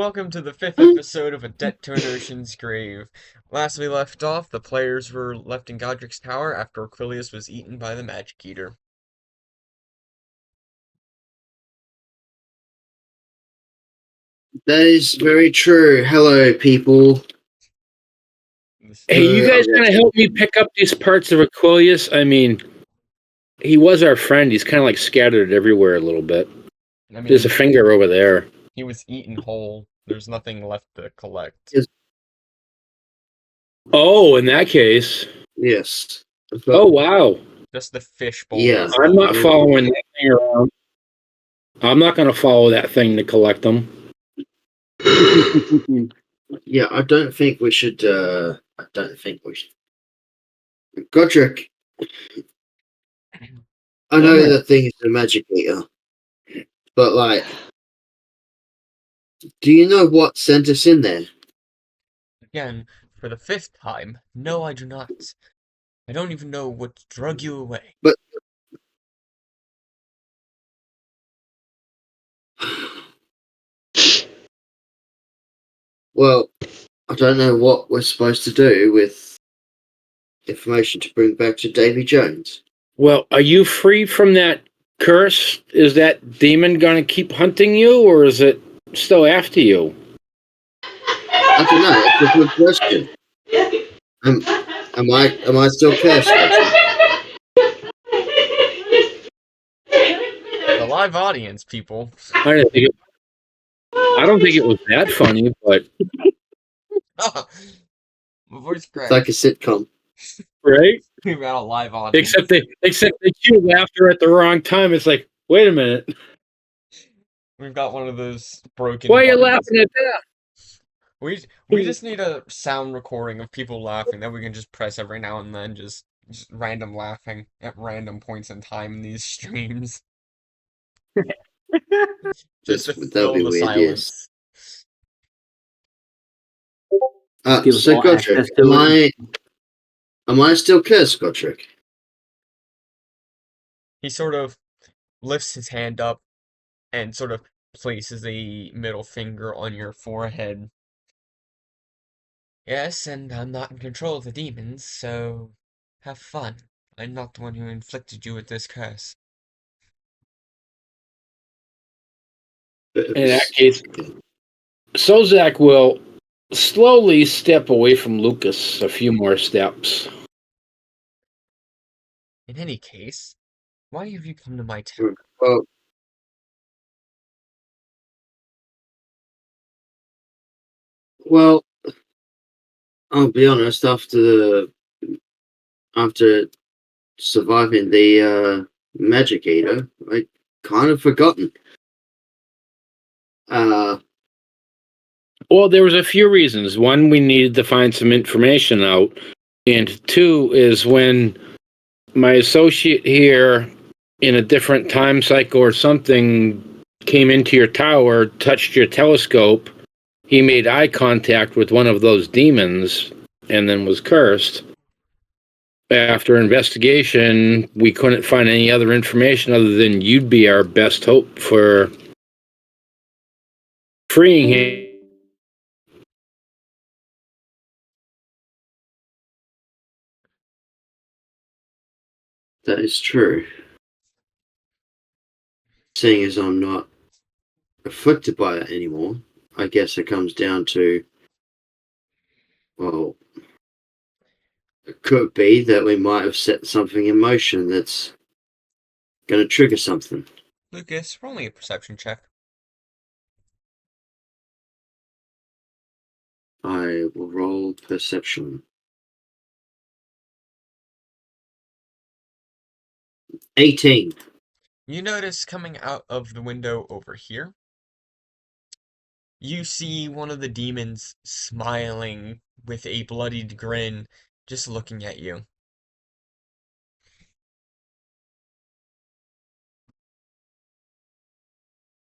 welcome to the fifth episode of A Debt to an Ocean's Grave. Last we left off, the players were left in Godric's tower after Aquilius was eaten by the Magic Eater. That is very true. Hello, people. Hey, you guys gonna help me pick up these parts of Aquilius? I mean, he was our friend. He's kind of like scattered everywhere a little bit. I mean, There's a finger over there. he was eaten whole. There's nothing left to collect. Yes. Oh, in that case. Yes. Oh, wow. Just the fish bowl. Yeah. I'm not following that thing around. I'm not going to follow that thing to collect them. Yeah, I don't think we should. Godric, I know that thing is a magic eater, but like, do you know what sent us in there? Again, for the fifth time, no, I do not. I don't even know what drug you away. But well, I don't know what we're supposed to do with information to bring back to Davy Jones. Well, are you free from that curse? Is that demon going to keep hunting you, or is it still after you? I don't know. It's a good question. Am I still cursed? The live audience, people. I don't think it was that funny, but My voice It's cracked. like a sitcom. right? We've got a live audience. Except they cue laughter at the wrong time. It's like, wait a minute. We've got one of those broken. Why are you buttons. laughing at that? We just need a sound recording of people laughing that we can just press every now and then, just random laughing at random points in time in these streams. Just to fill the silence. Yes. So Godric, am I still cursed, Godric? He sort of lifts his hand up and sort of places a middle finger on your forehead. Yes, and I'm not in control of the demons, so have fun. I'm not the one who inflicted you with this curse. In that case, Sozak will slowly step away from Lucas a few more steps. In any case, why have you come to my town? Well, I'll be honest. After surviving the magic eater, I kind of forgotten. Well, there was a few reasons. One, we needed to find some information out. And two is when my associate here in a different time cycle or something came into your tower, touched your telescope, he made eye contact with one of those demons and then was cursed. After investigation, we couldn't find any other information other than you'd be our best hope for freeing him. That is true. Seeing as I'm not afflicted by it anymore, I guess it comes down to, well, it could be that we might have set something in motion that's going to trigger something. Lucas, roll me a perception check. I will roll perception. 18. You notice coming out of the window over here, you see one of the demons smiling with a bloodied grin, just looking at you.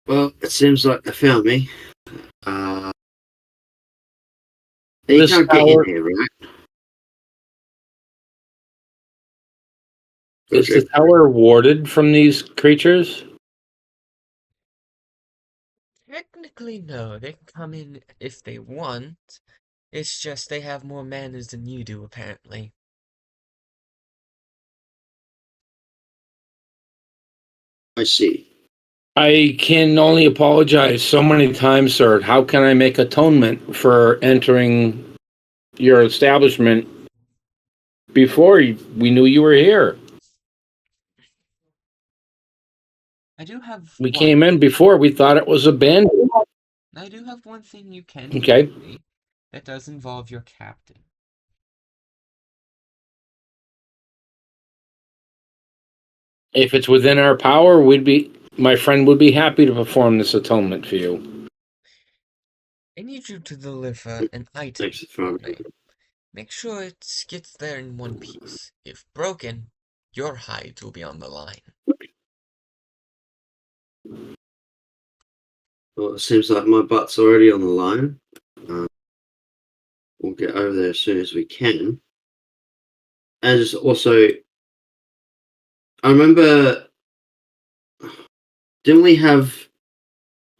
Well, it seems like they found me. You This can't get tower- in here, right? Is the tower warded from these creatures? Technically, no. They can come in if they want. It's just they have more manners than you do, apparently. I see. I can only apologize so many times, sir. How can I make atonement for entering your establishment before we knew you were here? I do have We one. came in before. We thought it was abandoned. I do have one thing you can do Okay. for me. That does involve your captain. If it's within our power, my friend would be happy to perform this atonement for you. I need you to deliver an item Thanks for for me. Make sure it gets there in one piece. If broken, your hides will be on the line. Well, it seems like my butt's already on the line. We'll get over there as soon as we can. And just also, I remember, didn't we have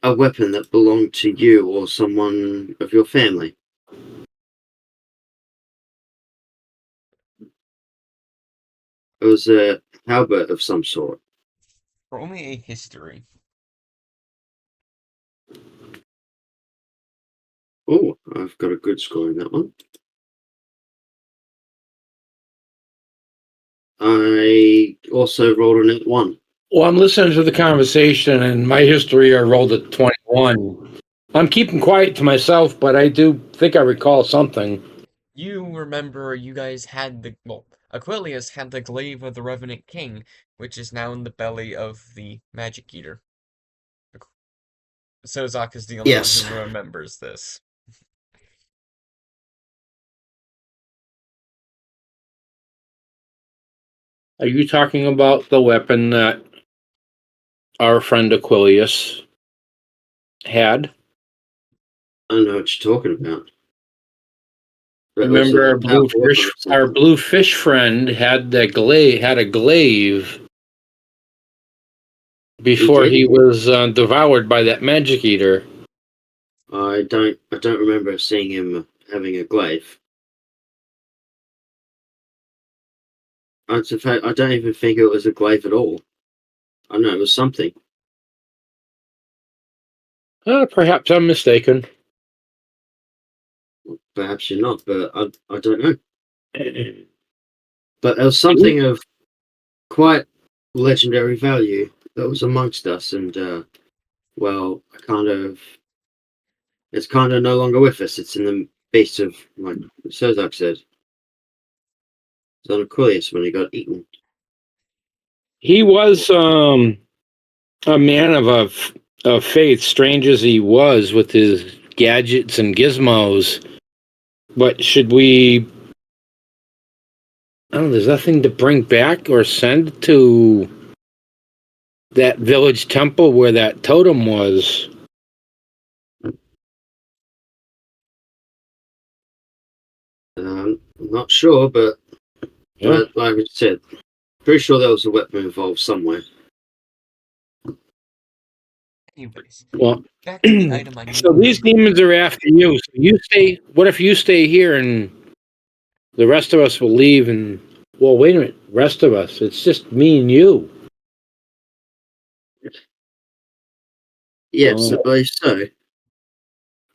a weapon that belonged to you or someone of your family? It was a halberd of some sort. For only a history. Oh, I've got a good score in that one. I also rolled a net 1. Well, I'm listening to the conversation, and my history, I rolled a 21. I'm keeping quiet to myself, but I do think I recall something. You remember you guys had Aquilius had the glaive of the Revenant King, which is now in the belly of the Magic Eater. Sozak is the only one who Yes. remembers this. Are you talking about the weapon that our friend Aquilius had? I don't know what you're talking about. But it was Remember a powerful weapon of our something. blue fish friend had a glaive He before did? he was devoured by that magic eater. I don't remember seeing him having a glaive. In fact, I don't even think it was a glaive at all. I know it was something. Perhaps I'm mistaken. Perhaps you're not, but I don't know. But it was something of quite legendary value that was amongst us, and well, it's kind of no longer with us. It's in the beast of, like Sozak said, it's on Aquilius when he got eaten. He was a man of faith, strange as he was with his gadgets and gizmos. But should we? I don't know. There's nothing to bring back or send to that village temple where that totem was. I'm not sure, but Yeah. like I said, pretty sure there was a weapon involved somewhere. Anyways, Well, back to the item I need so you these to demons are after you. So you stay. What if you stay here and the rest of us will leave? And well, wait a minute. Rest of us. It's just me and you. Yes, I Oh believe so. Do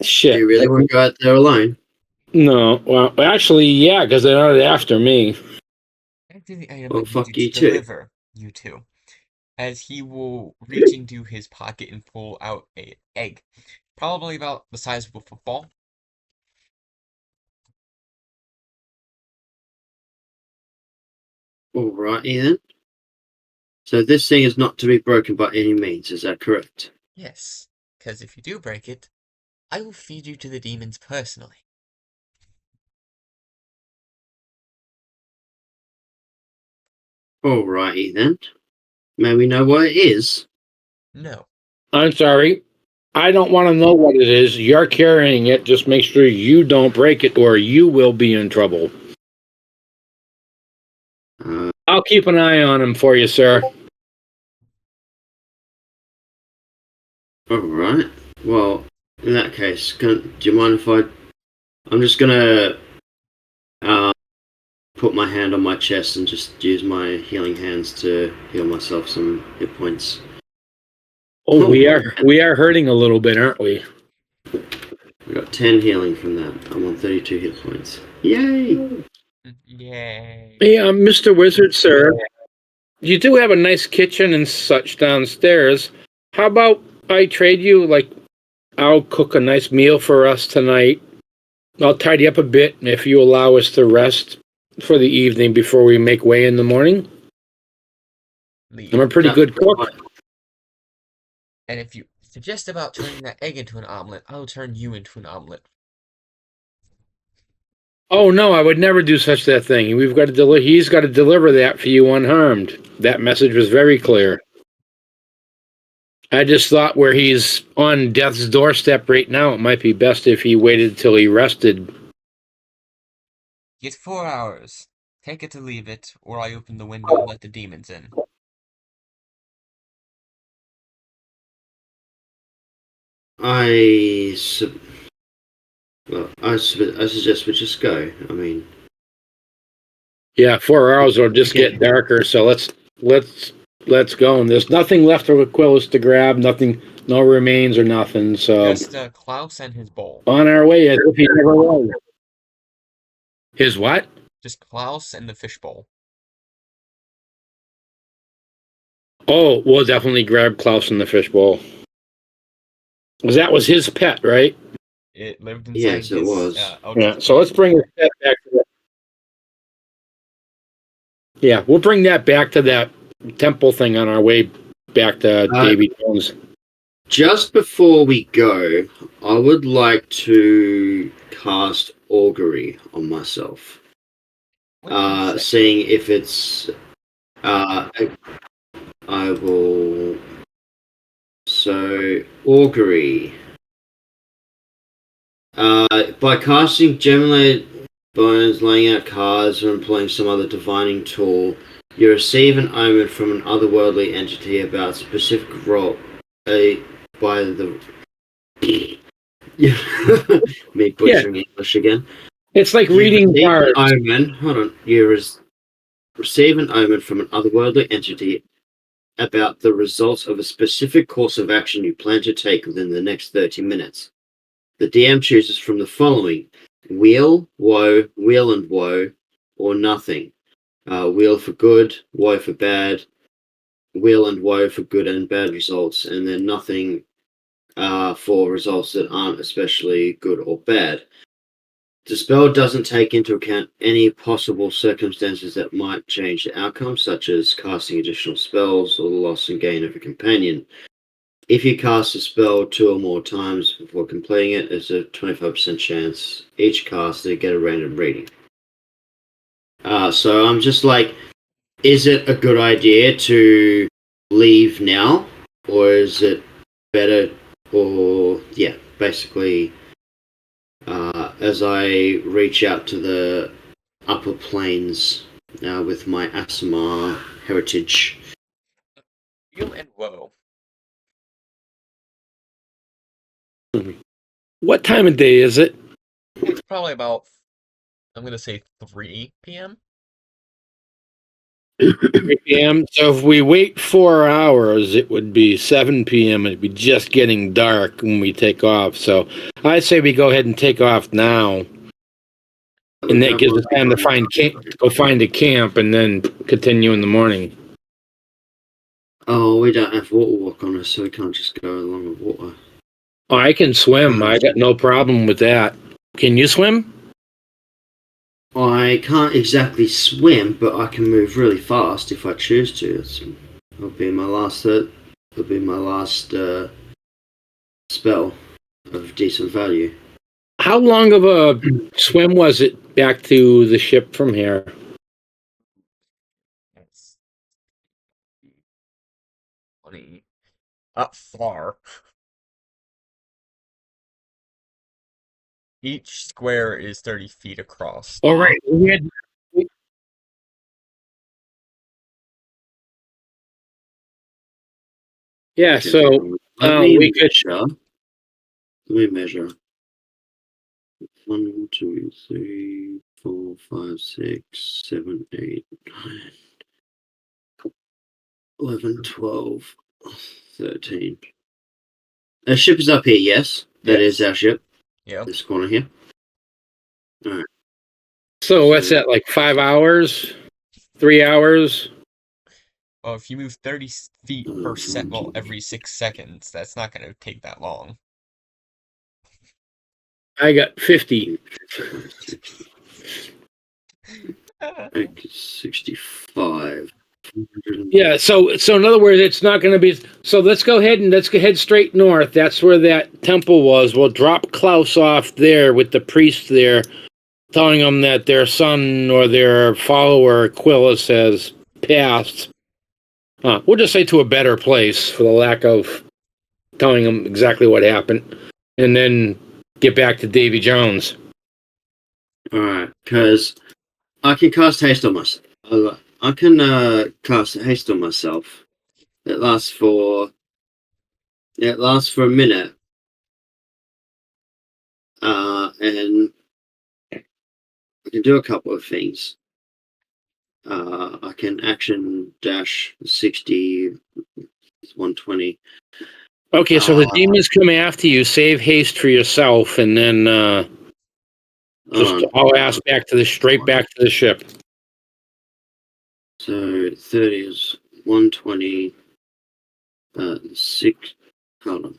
shit. you really want to go out there alone? No. Well, actually, yeah, because they're not after me. back to the item I Well, need you fuck to you too. deliver, you two. As he will reach into his pocket and pull out a egg. Probably about the size of a football. Alrighty then. So this thing is not to be broken by any means, is that correct? Yes, because if you do break it, I will feed you to the demons personally. Alrighty then. May we know what it is? No. I'm sorry. I don't want to know what it is. You're carrying it. Just make sure you don't break it or you will be in trouble. Uh, I'll keep an eye on him for you, sir. alright. Well, in that case, do you mind if I'm just gonna uh, put my hand on my chest and just use my healing hands to heal myself some hit points. Oh, we are hurting a little bit, aren't we? We got 10 healing from that. I'm on 32 hit points. Yay! Yay. Hey, Mr. Wizard, sir, you do have a nice kitchen and such downstairs. How about I trade you, like, I'll cook a nice meal for us tonight. I'll tidy up a bit if you allow us to rest for the evening before we make way in the morning. I'm a pretty good cook. And if you suggest about turning that egg into an omelet, I'll turn you into an omelet. Oh no, I would never do such that thing. We've got to he's got to deliver that for you unharmed. That message was very clear. I just thought where he's on death's doorstep right now, it might be best if he waited till he rested. Get 4 hours. Take it to leave it, or I open the window and let the demons in. I suggest we just go. I mean, Yeah, 4 hours will just get darker, so let's go. And there's nothing left of Aquilus to grab, nothing, no remains or nothing. So Just Klaus and his bowl. on our way as if he never was. His what? Just Klaus and the fishbowl. Oh, we'll definitely grab Klaus in the fishbowl. Because that was his pet, right? It lived inside yes, it his was. Yeah, so let's bring his pet back to that. Yeah, we'll bring that back to that temple thing on our way back to Davy Jones. Just before we go, I would like to cast augury on myself. Seeing if it's I will. So augury. By casting Gemini Bones, laying out cards, or employing some other divining tool, you receive an omen from an otherworldly entity about specific role. By the me butchering English again. It's like reading cards. Omen. Hold on. You receive an omen from an otherworldly entity about the results of a specific course of action you plan to take within the next 30 minutes. The DM chooses from the following: wheel, woe, wheel and woe, or nothing. Wheel for good, woe for bad, wheel and woe for good and bad results, and then nothing for results that aren't especially good or bad. The spell doesn't take into account any possible circumstances that might change the outcome, such as casting additional spells or the loss and gain of a companion. If you cast a spell 2 or more times before completing it, there's a 25% chance each caster to get a random reading. So I'm just like, is it a good idea to leave now? Or is it better, or, yeah, basically, as I reach out to the upper planes with my Asimar heritage. You and woe. What time of day is it? It's probably about, I'm going to say 3 p.m. 3 p.m. So if we wait 4 hours, it would be 7 p.m. It'd be just getting dark when we take off. So I say we go ahead and take off now, and that gives us time to go find a camp, and then continue in the morning. Oh, we don't have water walk on us, so we can't just go along with water. Oh, I can swim. I got no problem with that. Can you swim? I can't exactly swim, but I can move really fast if I choose to. It'll be my last spell of decent value. How long of a swim was it back to the ship from here? That's 20. Up far. Each square is 30 feet across. All right. Yeah, so we could. Let me measure. 1, 2, 3, 4, 5, 6, 7, 8, 9, 11, 12, 13. Our ship is up here, yes? That is Yes. our ship. Yep. This corner here. Alright. So what's that, like 5 hours? 3 hours? Well, if you move 30 feet per set, well, every 6 seconds, that's not going to take that long. I got 50. 65. Yeah, so in other words, it's not going to be. So let's go head straight north. That's where that temple was. We'll drop Klaus off there with the priest there, telling them that their son or their follower Aquilus has passed. We'll just say to a better place for the lack of telling them exactly what happened, and then get back to Davy Jones. Alright, because I can cast haste on myself. I can cast haste on myself. It lasts for a minute. And I can do a couple of things. I can action dash 60, 120. Okay, so the demons come after you. Save haste for yourself, and then I'll ask straight back to the ship. So 30 is 120. 6. Hold on.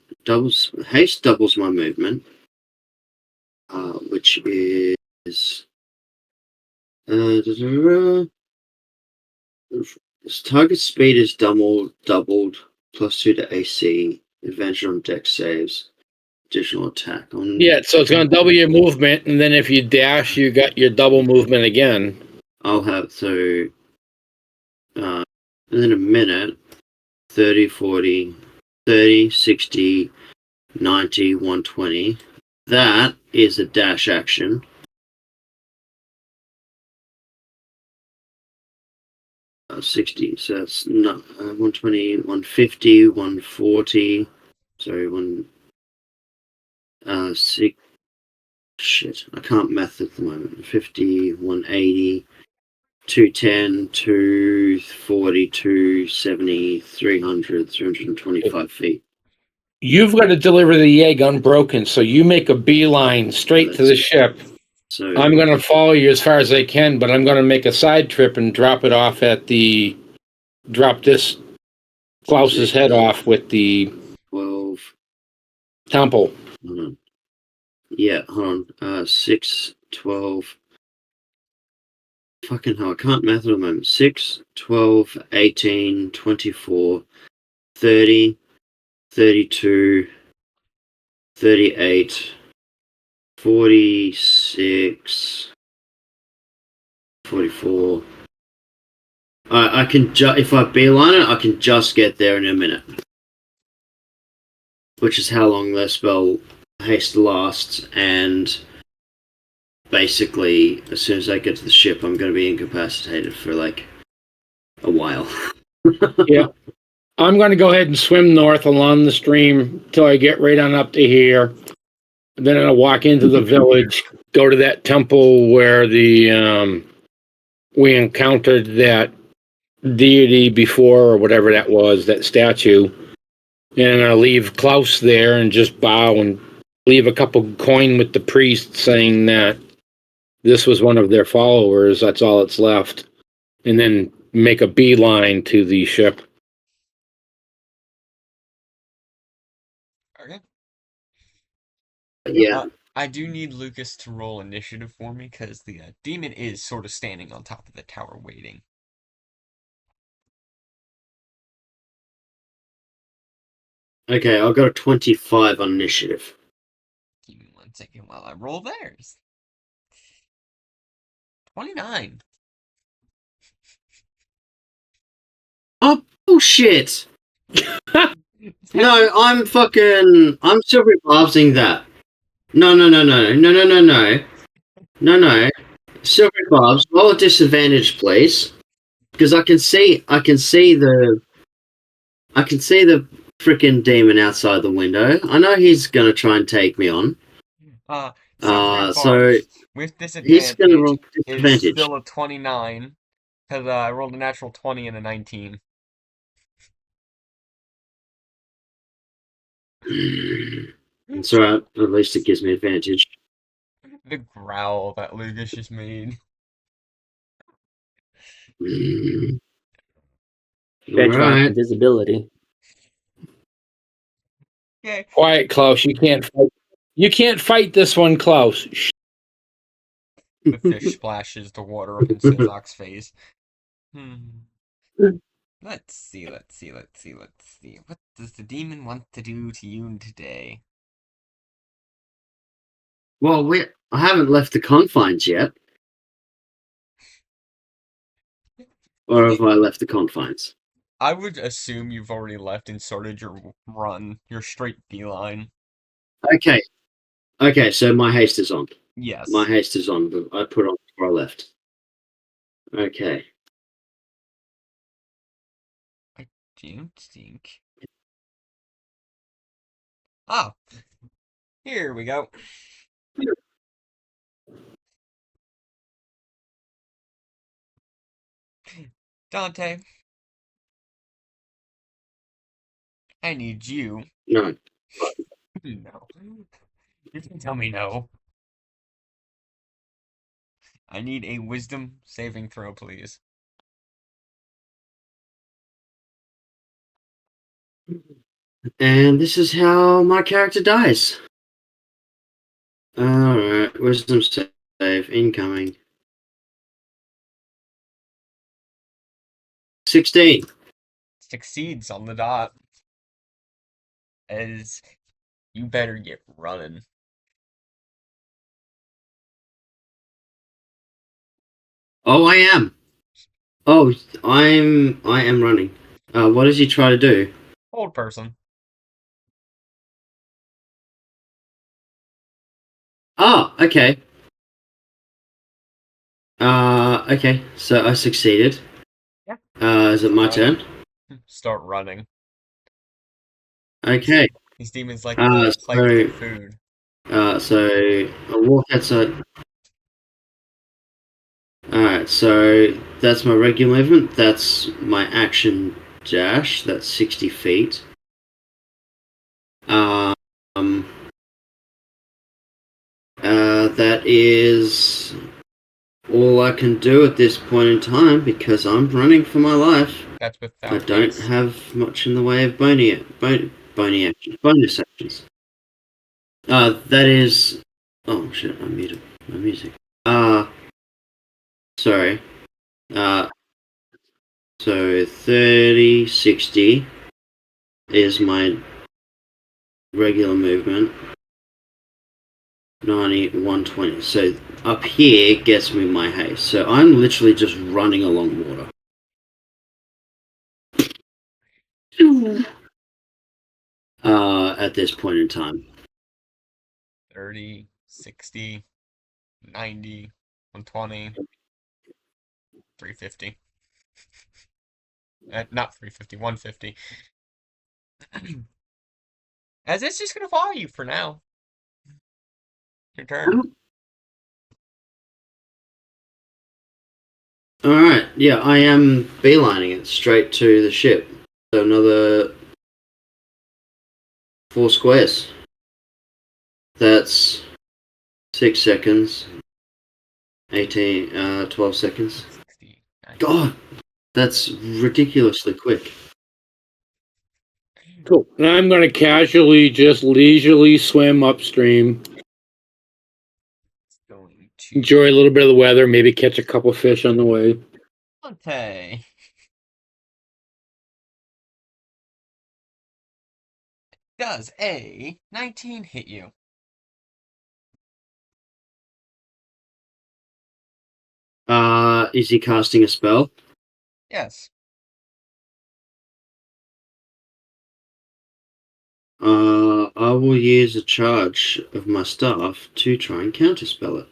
Haste doubles my movement, which is target speed is doubled, +2 to AC, advantage on dex saves, additional attack on. Yeah, so it's going to double your movement, and then if you dash, you got your double movement again. I'll have in a minute 30, 40, 30, 60, 90, 120. That is a dash action. 60, so that's not 120, 150, 140. Sorry, 6. Shit, I can't math at the moment. 50, 180, 210, 240, 270, 300, 325 feet. You've got to deliver the egg unbroken, so you make a beeline straight to the ship. So I'm going to follow you as far as I can, but I'm going to make a side trip and drop it off drop this Klaus's head off with the 12 temple. Hold on. Yeah, hold on. 6, 12. Fucking hell, I can't math at the moment. 6, 12, 18, 24, 30, 32, 38, 46, 44. I can if I beeline it, I can just get there in a minute. Which is how long the spell haste lasts, and basically, as soon as I get to the ship, I'm going to be incapacitated for like a while. Yeah. I'm going to go ahead and swim north along the stream till I get right on up to here. Then I'll walk into the village, go to that temple where we encountered that deity before, or whatever that was, that statue. And I'll leave Klaus there and just bow and leave a couple coin with the priest saying that this was one of their followers. That's all that's left. And then make a beeline to the ship. Okay. Yeah. I do need Lucas to roll initiative for me because the demon is sort of standing on top of the tower waiting. Okay, I've got a 25 on initiative. Give me 1 second while I roll theirs. 29. Oh, bullshit! No, I'm silver halving that. No. Silver barbs, roll a disadvantage, please. Because I can see the freaking demon outside the window. I know he's gonna try and take me on. So far, So with he's gonna disadvantage, roll it is disadvantage. still a 29, because I rolled a natural 20 and a 19. It's alright. At least it gives me advantage. The growl that Lucas just made. Benchmark Alright. invisibility. Okay. Quiet, Klaus. You can't fight. You can't fight this one, Klaus. Shh. The fish splashes the water up in Silzak's face. Let's see. What does the demon want to do to you today? Well, I haven't left the confines yet. Or have I left the confines? I would assume you've already left and started your run, your straight beeline. Okay. Okay, so my haste is on. Yes. My haste is on, but I put on before I left. Okay. I don't think. Ah, here we go. Dante, I need you. No. No. You can tell me no. I need a wisdom saving throw, please. And this is how my character dies. Alright, wisdom save incoming. 16. Succeeds on the dot. As you better get running. Oh, I am. Oh, I am running. What does he try to do? Old person. Oh, okay. Okay, so I succeeded. Yeah. Is it my turn? Start running. Okay. These demons like to play with their food. So I walk outside. Alright, so that's my regular movement. That's my action dash. That's 60 feet. That is all I can do at this point in time because I'm running for my life. That's without I don't haste. have much in the way of bony actions, bonus actions. That is. Oh shit! I muted my music. Sorry. So 30, 60 is my regular movement. 90, 120. So up here gets me my haste. So I'm literally just running along water. At this point in time. 30, 60, 90, 120, 350. Not 350, 150. As it's just gonna follow you for now. Your turn. Alright, yeah, I am beelining it straight to the ship. So another 4 squares. That's 6 seconds. 12 seconds. 60, 90. God, that's ridiculously quick. Cool. And I'm going to casually, just leisurely swim upstream. Going to Enjoy a little bit of the weather. Maybe catch a couple fish on the way. Dante. Does a 19 hit you? Is he casting a spell? Yes. I will use a charge of my staff to try and counterspell it.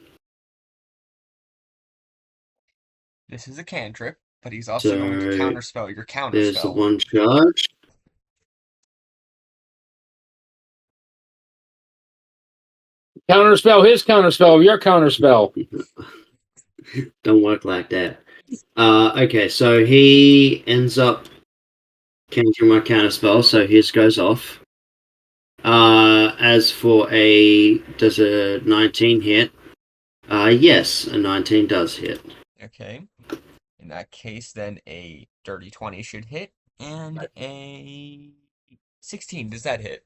This is a cantrip, but he's also going to So counterspell your there's the counterspell. one charge. Counterspell his counterspell, your counterspell. Don't work like that. Okay, so he ends up canceling my counterspell, so his goes off. As for does a 19 hit? Yes, a 19 does hit. Okay. In that case, then a dirty 20 should hit, and a 16, does that hit?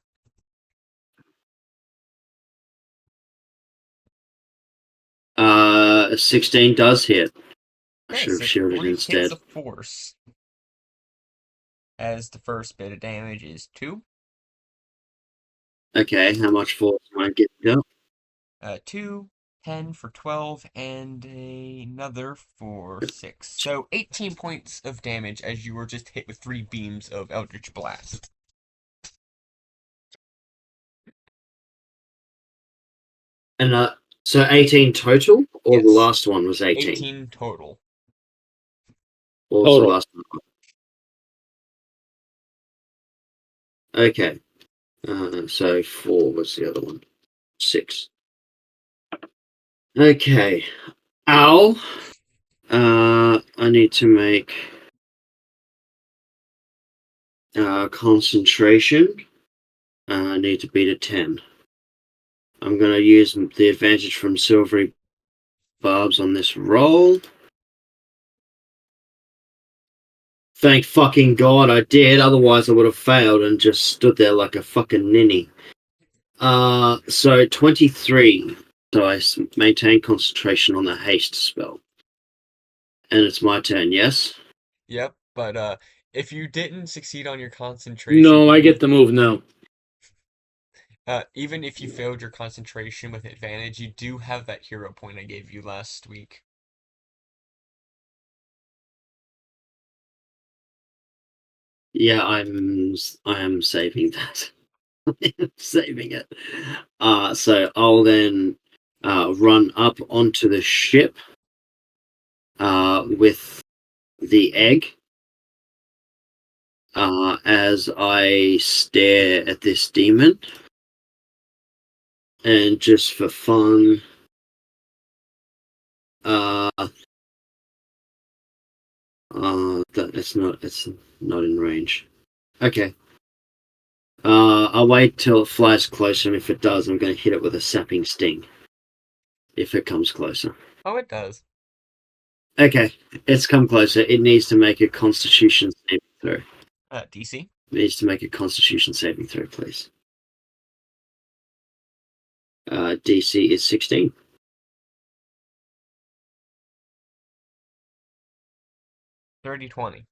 16 does hit. I Okay, should have so shielded 3 hits instead. of force. As the first bit of damage is 2. Okay, how much force am I getting up? 2, 10 for 12, and another for 6. So 18 points of damage as you were just hit with 3 beams of Eldritch Blast. And so 18 total, or the Yes, last one was 18? 18 total. What was the Total. last one? Okay. So 4 was the other one. 6. Okay. Owl. I need to make concentration. I need to beat a 10. I'm going to use the advantage from silvery barbs on this roll. Thank fucking God I did, otherwise I would have failed and just stood there like a fucking ninny. So 23. So I maintain concentration on the haste spell. And it's my turn, yes? Yep, but if you didn't succeed on your concentration, No, I get the move now. even if you failed your concentration with advantage, you do have that hero point I gave you last week. Yeah, I am saving that. I'm saving it. So I'll then run up onto the ship with the egg as I stare at this demon. And just for fun, it's not in range. Okay. I'll wait till it flies closer, and if it does, I'm going to hit it with a sapping sting. If it comes closer. Oh, it does. Okay, it's come closer. It needs to make a Constitution saving throw. DC? It needs to make a Constitution saving throw, please. DC is 16. Dirty 20.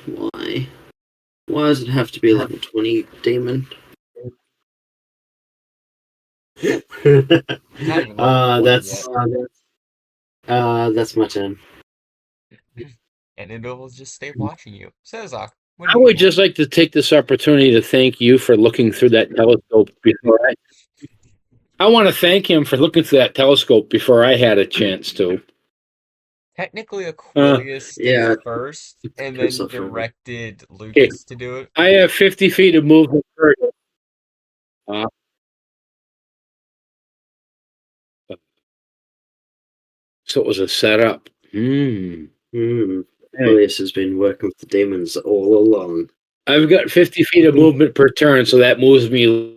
Why? Why does it have to be level 20, demon? Not even level 20 That's yet. that's my turn. And it'll just stay watching you. Sezak, what I do you would want? just like to take this opportunity to thank you for looking through that telescope before I want to thank him for looking through that telescope before I had a chance to. Technically, Aquilius did Yeah, it first, and piss then off everyone. directed Okay, Lucas to do it. I have 50 feet of movement per. So it was a setup. Julius has been working with the demons all along. I've got 50 feet of movement per turn, so that moves me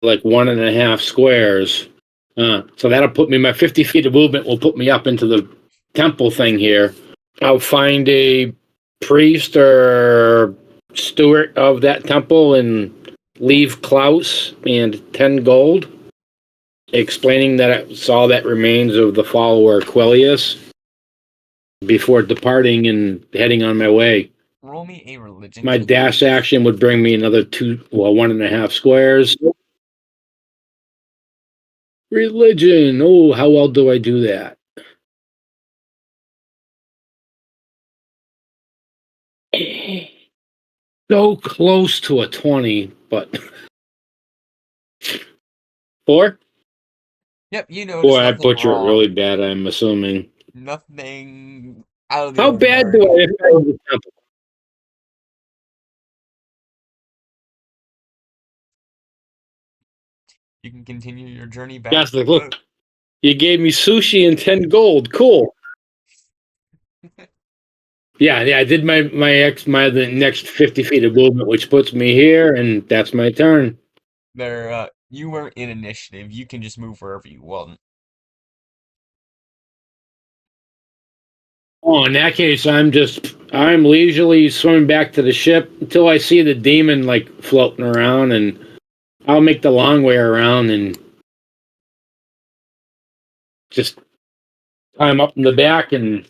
like 1.5 squares. So that'll put me, my 50 feet of movement will put me up into the temple thing here. I'll find a priest or steward of that temple and leave Klaus and 10 gold, explaining that it's all that remains of the follower Aquilius before departing and heading on my way. Roll me a religion My check. dash action would bring me another 1.5 squares. Religion. Oh, how well do I do that? So close to a 20, but 4? Yep, you notice Boy, I nothing butcher it really wrong. bad, I'm assuming. Nothing out of the How bad do ordinary. I offend the temple? You can continue your journey back Yes, to the look, boat. you gave me sushi and 10 gold. Cool. Yeah, I did the next 50 feet of movement, which puts me here, and that's my turn. You weren't in initiative. You can just move wherever you want. Oh, in that case, I'm leisurely swimming back to the ship until I see the demon like floating around, and I'll make the long way around and just climb up in the back and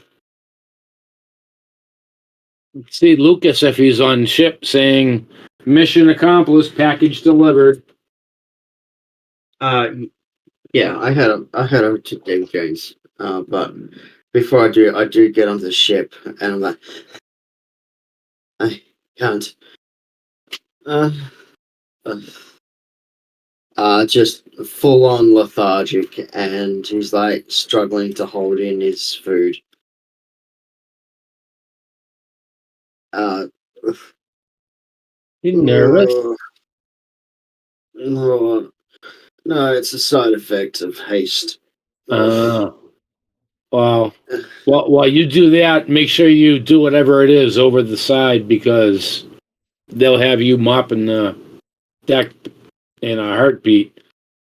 see Lucas if he's on ship saying mission accomplished, package delivered. Uh, yeah, I head over to David Jones. But before I do get onto the ship, and I'm like, I can't. Uh, uh, just full on lethargic, and he's like struggling to hold in his food. Uh, You nervous? no, no, it's a side effect of haste. Uh, well, while you do that, make sure you do whatever it is over the side because they'll have you mopping the deck in a heartbeat.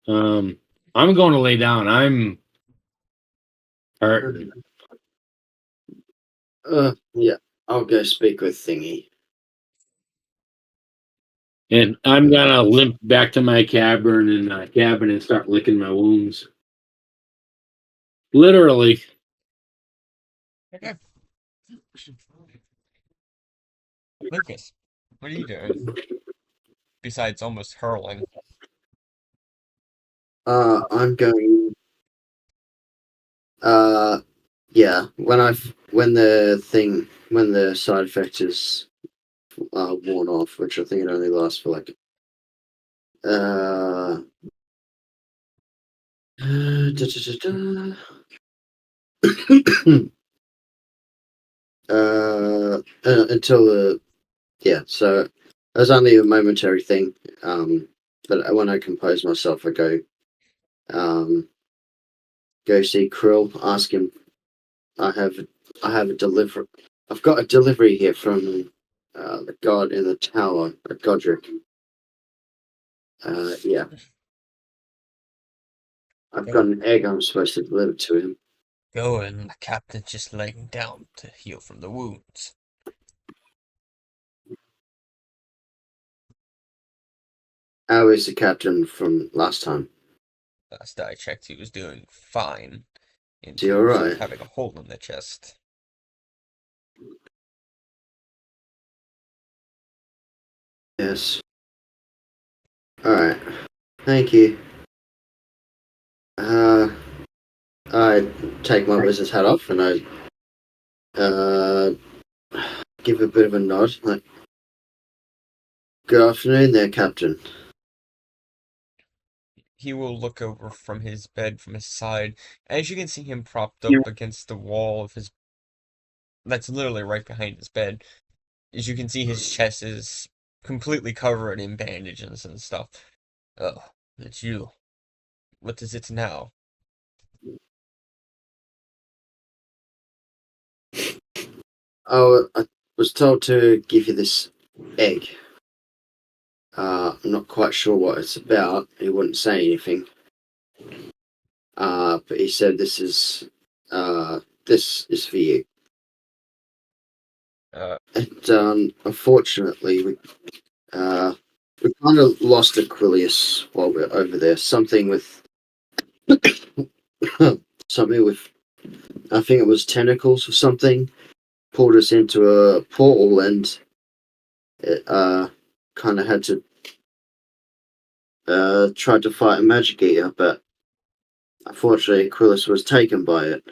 I'm going to lay down. I'm hurting. Yeah, I'll go speak with Thingy. And I'm gonna limp back to my cabin and start licking my wounds. Literally. Okay. Lucas, what are you doing? Besides almost hurling. I'm going. Yeah. When the side effect is worn off, which I think it only lasts for like uh, until the yeah. So it was only a momentary thing. But when I compose myself, I um go see Krill, ask him. I have I have a delivery. I've got a delivery here from the god in the tower, Godric. Yeah, I've got Go, an egg I'm supposed to deliver to him. go, and the captain's just laying down to heal from the wounds. How is the captain from last time? Last I checked, he was doing fine in Is he terms of alright? having a hole in the chest. Yes. Alright. Thank you. I take my wizard's hat off and I give a bit of a nod, like, good afternoon there, Captain. He will look over from his bed, from his side. As you can see him propped up against the wall of his... That's literally right behind his bed. As you can see, his chest is completely covered in bandages and stuff. Oh, it's you. What is it now? Oh, I was told to give you this egg. I'm not quite sure what it's about. He wouldn't say anything. But he said this is for you. Uh, And unfortunately, we kind of lost Aquilius while we're over there. Something with I think it was tentacles or something pulled us into a portal, and it kind of had to try to fight a magic eater, but unfortunately, Aquilius was taken by it.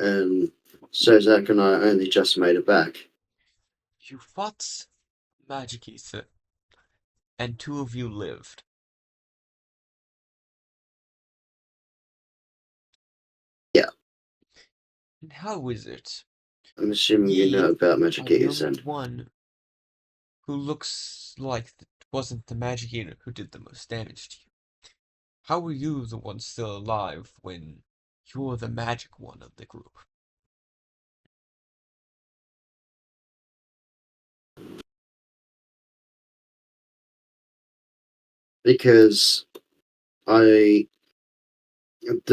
And so Zach and I only just made it back. you fought Magic Ether, and two of you lived. Yeah, And how is it? I'm assuming you know Ye about are magic the eaters only and one who looks like it wasn't the magic eater who did the most damage to you. How were you the one still alive when you're the magic one of the group? Because the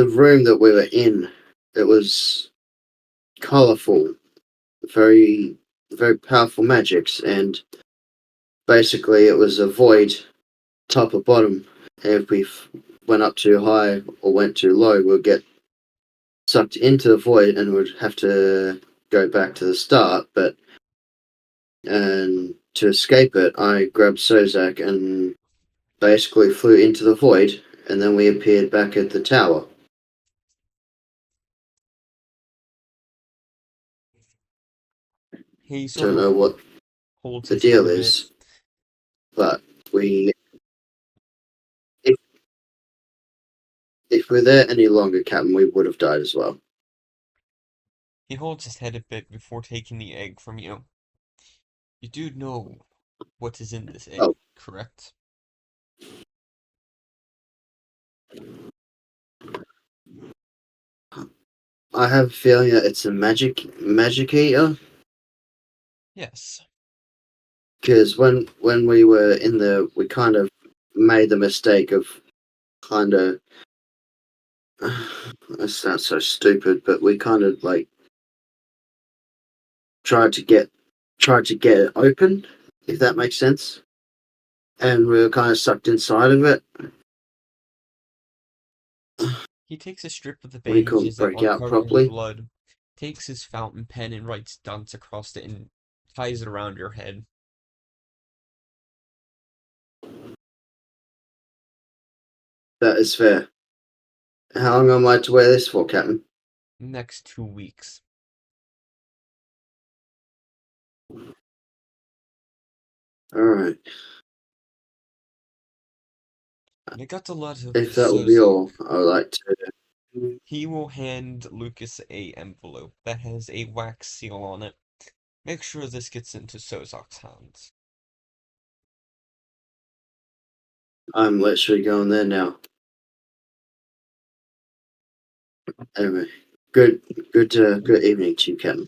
room that we were in, it was colorful, very, very powerful magics, and basically it was a void, top or bottom. And if we went up too high or went too low, we'd get sucked into the void and would have to go back to the start. But and to escape it, I grabbed Sozak and basically flew into the void, and then we appeared back at the tower. He sort Don't of know what holds the his head deal a bit. is, but if if we're there any longer, Captain, we would have died as well. He holds his head a bit before taking the egg from you. You do know what is in this egg, Oh, correct? I have a feeling that it's a magic eater. Yes. Because when we were in the, we kind of made the mistake of kind of. That sounds so stupid, but we kind of like tried to get it open, if that makes sense. And we were kind of sucked inside of it. He takes a strip of the We couldn't bandages that break are out covered in properly. blood, takes his fountain pen and writes dunce across it and ties it around your head. That is fair. How long am I to wear this for, Captain? Next 2 weeks. Alright. I got a lot of If that will be Sozak. all, I would like to. He will hand Lucas a envelope that has a wax seal on it. Make sure this gets into Sozak's hands. I'm literally going there now. Anyway, good evening to you, Captain.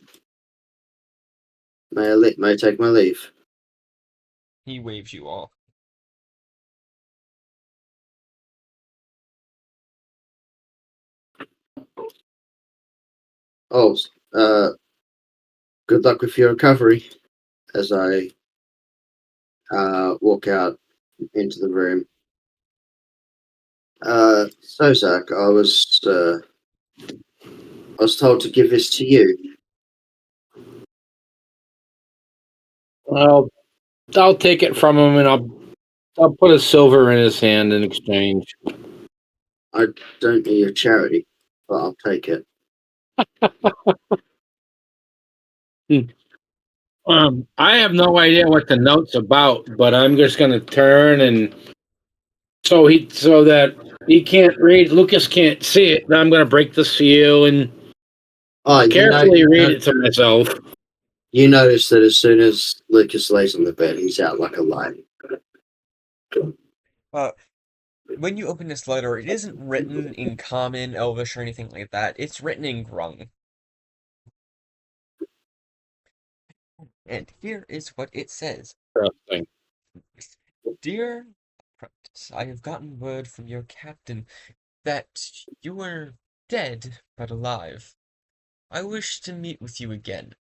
May I take my leave? He waves you off. Oh, uh, good luck with your recovery. As I walk out into the room. Sozak, I was told to give this to you. Well, I'll take it from him and I'll put a silver in his hand in exchange. I don't need your charity, but I'll take it. I have no idea what the note's about, but I'm just gonna turn and so that he can't read, Lucas can't see it. I'm gonna break the seal and Oh, carefully read it to myself. you notice that as soon as Lucas lays on the bed, he's out like a light. Uh, when you open this letter, it isn't written in Common, Elvish, or anything like that. It's written in Grung. And here is what it says. Interesting. Dear apprentice, I have gotten word from your captain that you were dead but alive. I wish to meet with you again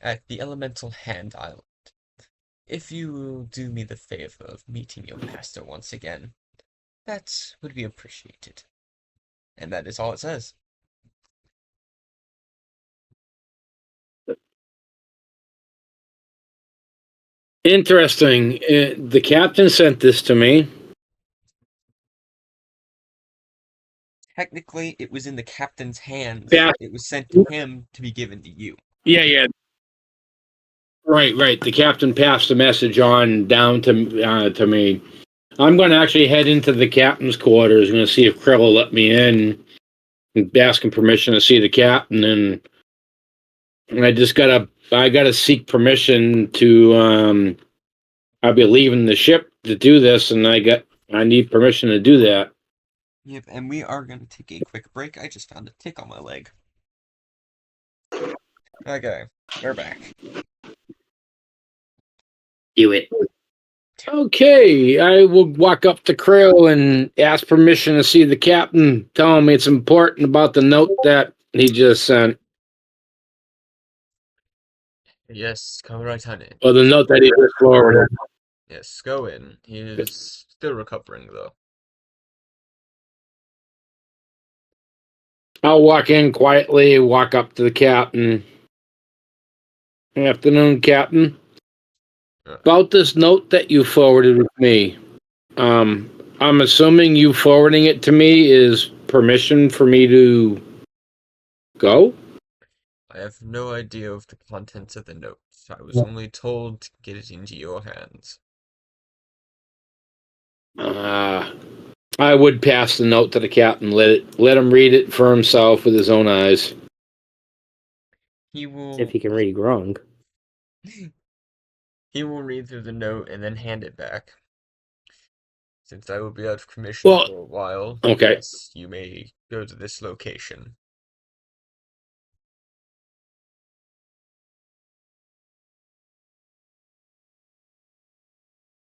at the Elemental Hand Island. If you will do me the favor of meeting your master once again, that would be appreciated. And that is all it says. Interesting. The captain sent this to me. Technically, it was in the captain's hands. Yeah, It was sent to him to be given to you. yeah. Right. The captain passed the message on down to me. I'm going to actually head into the captain's quarters. I'm going to see if Krill will let me in and ask him permission to see the captain. And I gotta seek permission to I'll be leaving the ship to do this, and I need permission to do that. Yep, and we are going to take a quick break. I just found a tick on my leg. Okay, we're back. Do it. Okay, I will walk up to Krill and ask permission to see the captain. Tell him it's important about the note that he just sent, Yes, come right on in. or the note that he just forwarded. Yes, go in. He is still recovering, though. I'll walk in quietly, walk up to the captain. Afternoon, Captain. About this note that you forwarded with me, I'm assuming you forwarding it to me is permission for me to go? I have no idea of the contents of the note. I was only told to get it into your hands. I would pass the note to the captain. Let him read it for himself with his own eyes. He will If he can read wrong. he will read through the note and then hand it back. Since I will be out of commission Well, for a while, okay. yes, you may go to this location.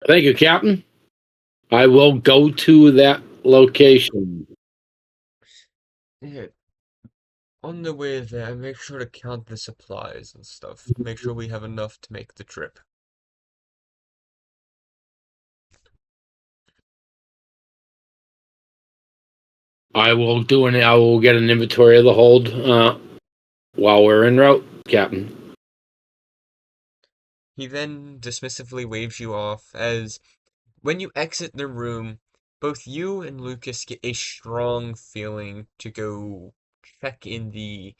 Thank you, Captain. I will go to that location. Yeah. On the way there, make sure to count the supplies and stuff. Make sure we have enough to make the trip. I will get an inventory of the hold while we're en route, Captain. He then dismissively waves you off as, when you exit the room, both you and Lucas get a strong feeling to go check in the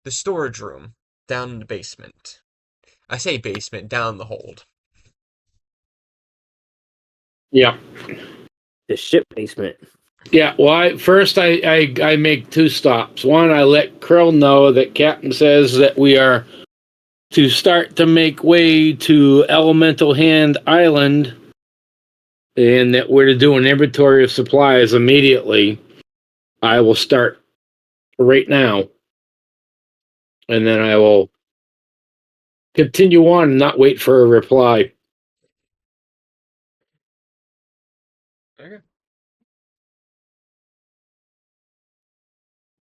storage room down in the basement. I say basement, down the hold. Yeah. The ship basement. Yeah, well, I make two stops. One, I let Krill know that Captain says that we are to start to make way to Elemental Hand Island, and that we're to do an inventory of supplies immediately. I will start right now, and then I will continue on and not wait for a reply. Okay.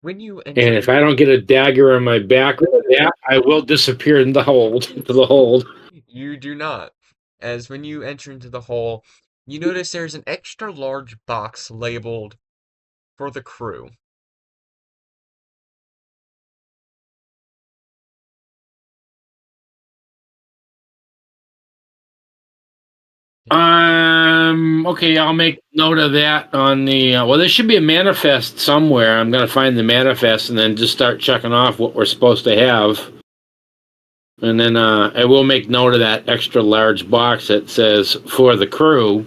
When you And enter if I don't get a dagger in my back, I will disappear in the hold. To the hold. You do not. As when you enter into the hall, you notice there's an extra large box labeled for the crew. Okay, I'll make note of that on the. Well, there should be a manifest somewhere. I'm gonna find the manifest and then just start checking off what we're supposed to have. And then I will make note of that extra large box that says for the crew.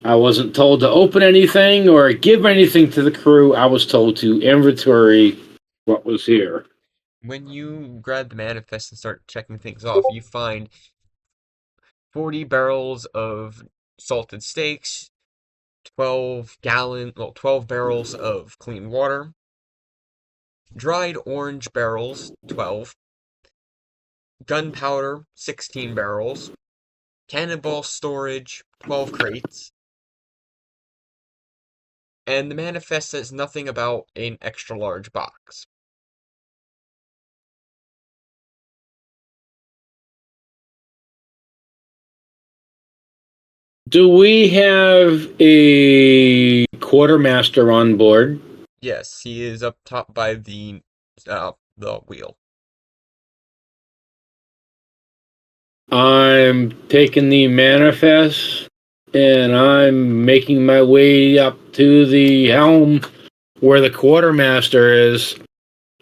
I wasn't told to open anything or give anything to the crew. I was told to inventory what was here. When you grab the manifest and start checking things off, you find 40 barrels of salted steaks, 12 barrels of clean water, dried orange barrels, 12, gunpowder, 16 barrels, cannonball storage, 12 crates, and the manifest says nothing about an extra large box. Do we have a quartermaster on board? Yes, he is up top by the wheel. I'm taking the manifest and I'm making my way up to the helm where the quartermaster is,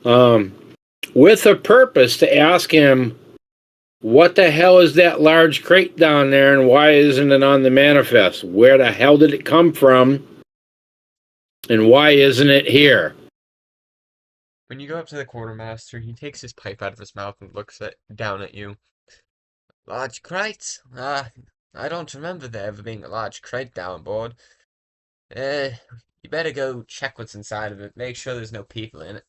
with a purpose to ask him, what the hell is that large crate down there and why isn't it on the manifest? Where the hell did it come from? And why isn't it here? When you go up to the quartermaster, he takes his pipe out of his mouth and looks down at you. Large crate? I don't remember there ever being a large crate down board. You better go check what's inside of it. Make sure there's no people in it.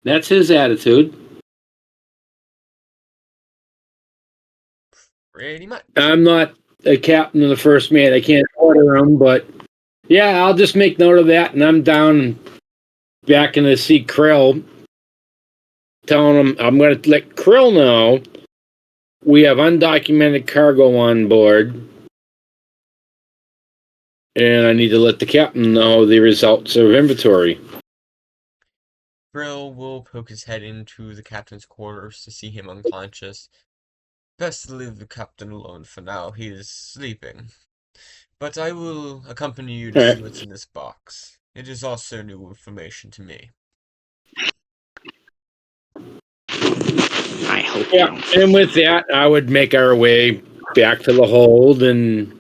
That's his attitude. Pretty much. I'm not a captain of the first mate. I can't order him, but yeah, I'll just make note of that. And I'm down back in the see Krill, telling him I'm going to let Krill know we have undocumented cargo on board, and I need to let the captain know the results of inventory. Brill will poke his head into the captain's quarters to see him unconscious. Best to leave the captain alone for now. He is sleeping. But I will accompany you to see what's in this box. It is also new information to me. I hope. Yeah, and with that, I would make our way back to the hold and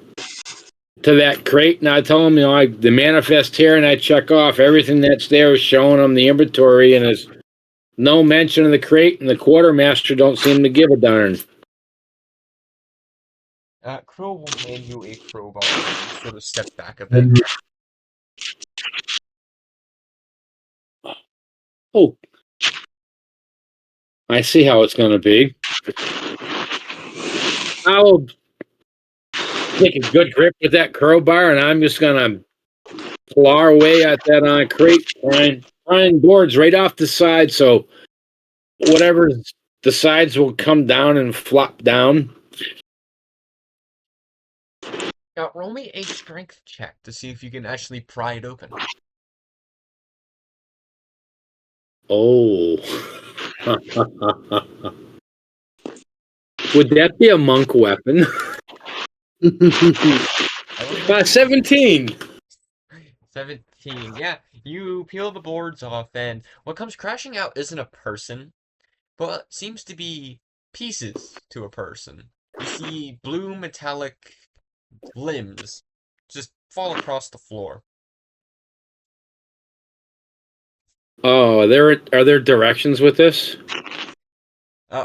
to that crate, and I tell him, the manifest here, and I check off everything that's there, showing him the inventory, and there's no mention of the crate, and the quartermaster don't seem to give a darn. Crow will hand you a crowbar and sort of step back a bit. Oh, I see how it's going to be. I'll take a good grip with that crowbar, and I'm just going to claw away at that crate, trying boards right off the side, so whatever the sides will come down and flop down. Now, roll me a strength check to see if you can actually pry it open. Oh. Would that be a monk weapon? 17. 17. Yeah, you peel the boards off, and what comes crashing out isn't a person, but seems to be pieces to a person. You see blue metallic limbs just fall across the floor. Oh, are there directions with this?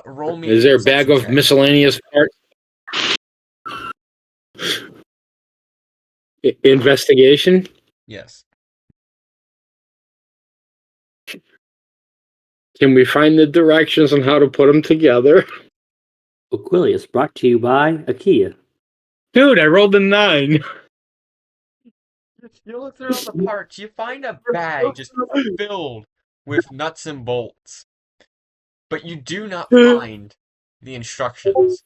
Roll me Is a there a bag perception of check. miscellaneous parts? Investigation? Yes. Can we find the directions on how to put them together? Aquilius brought to you by IKEA. Dude, I rolled a 9. You look through all the parts, you find a bag just filled with nuts and bolts, but you do not find the instructions.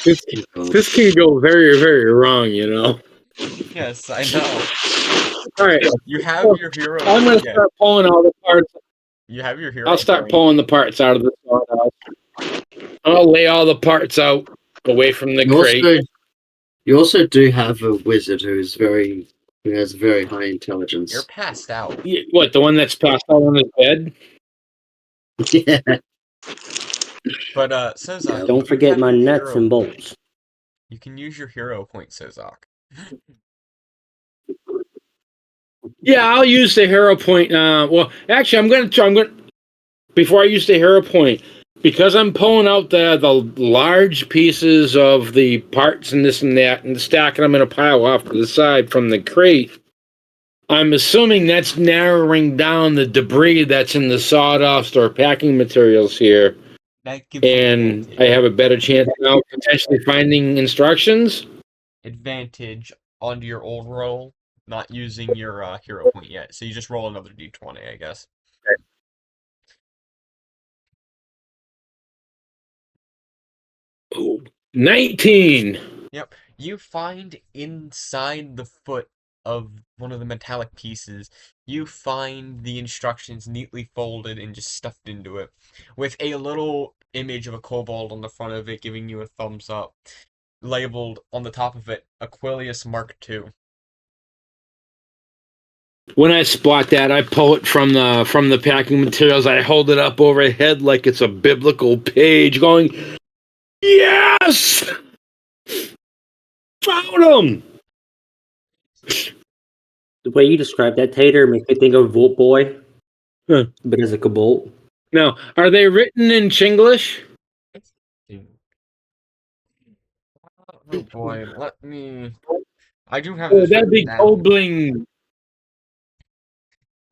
This can go very, very wrong, Yes, I know. All right. You have your hero. I'm going to start pulling all the parts. You have your hero. I'll start pulling the parts out of the sawdust. I'll lay all the parts out away from the crate. You also do have a wizard who has very high intelligence. You're passed out. What, the one that's passed out on his bed? Yeah. But Sozak, Don't forget my nuts and bolts. You can use your hero point, Sozak. Yeah, I'll use the hero point. Well, actually, I'm going to before I use the hero point, because I'm pulling out the large pieces of the parts and this and that and stacking them in a pile off to the side from the crate, I'm assuming that's narrowing down the debris that's in the sawdust or packing materials here. And I have a better chance now of potentially finding instructions. Advantage onto your old roll, not using your hero point yet. So you just roll another d20, I guess. Oh, 19. Yep. You find inside the foot of one of the metallic pieces, you find the instructions neatly folded and just stuffed into it, with a little image of a kobold on the front of it giving you a thumbs up, labeled on the top of it, Aquilius Mark II. When I spot that, I pull it from the packing materials. I hold it up overhead like it's a biblical page, going, "Yes!" Found him! The way you describe that, Tater, makes me think of Volt Boy, Huh. but as a Bolt. Now, are they written in Chinglish? Oh boy, let me. I do have Oh, this that'd written be down. Goldbling.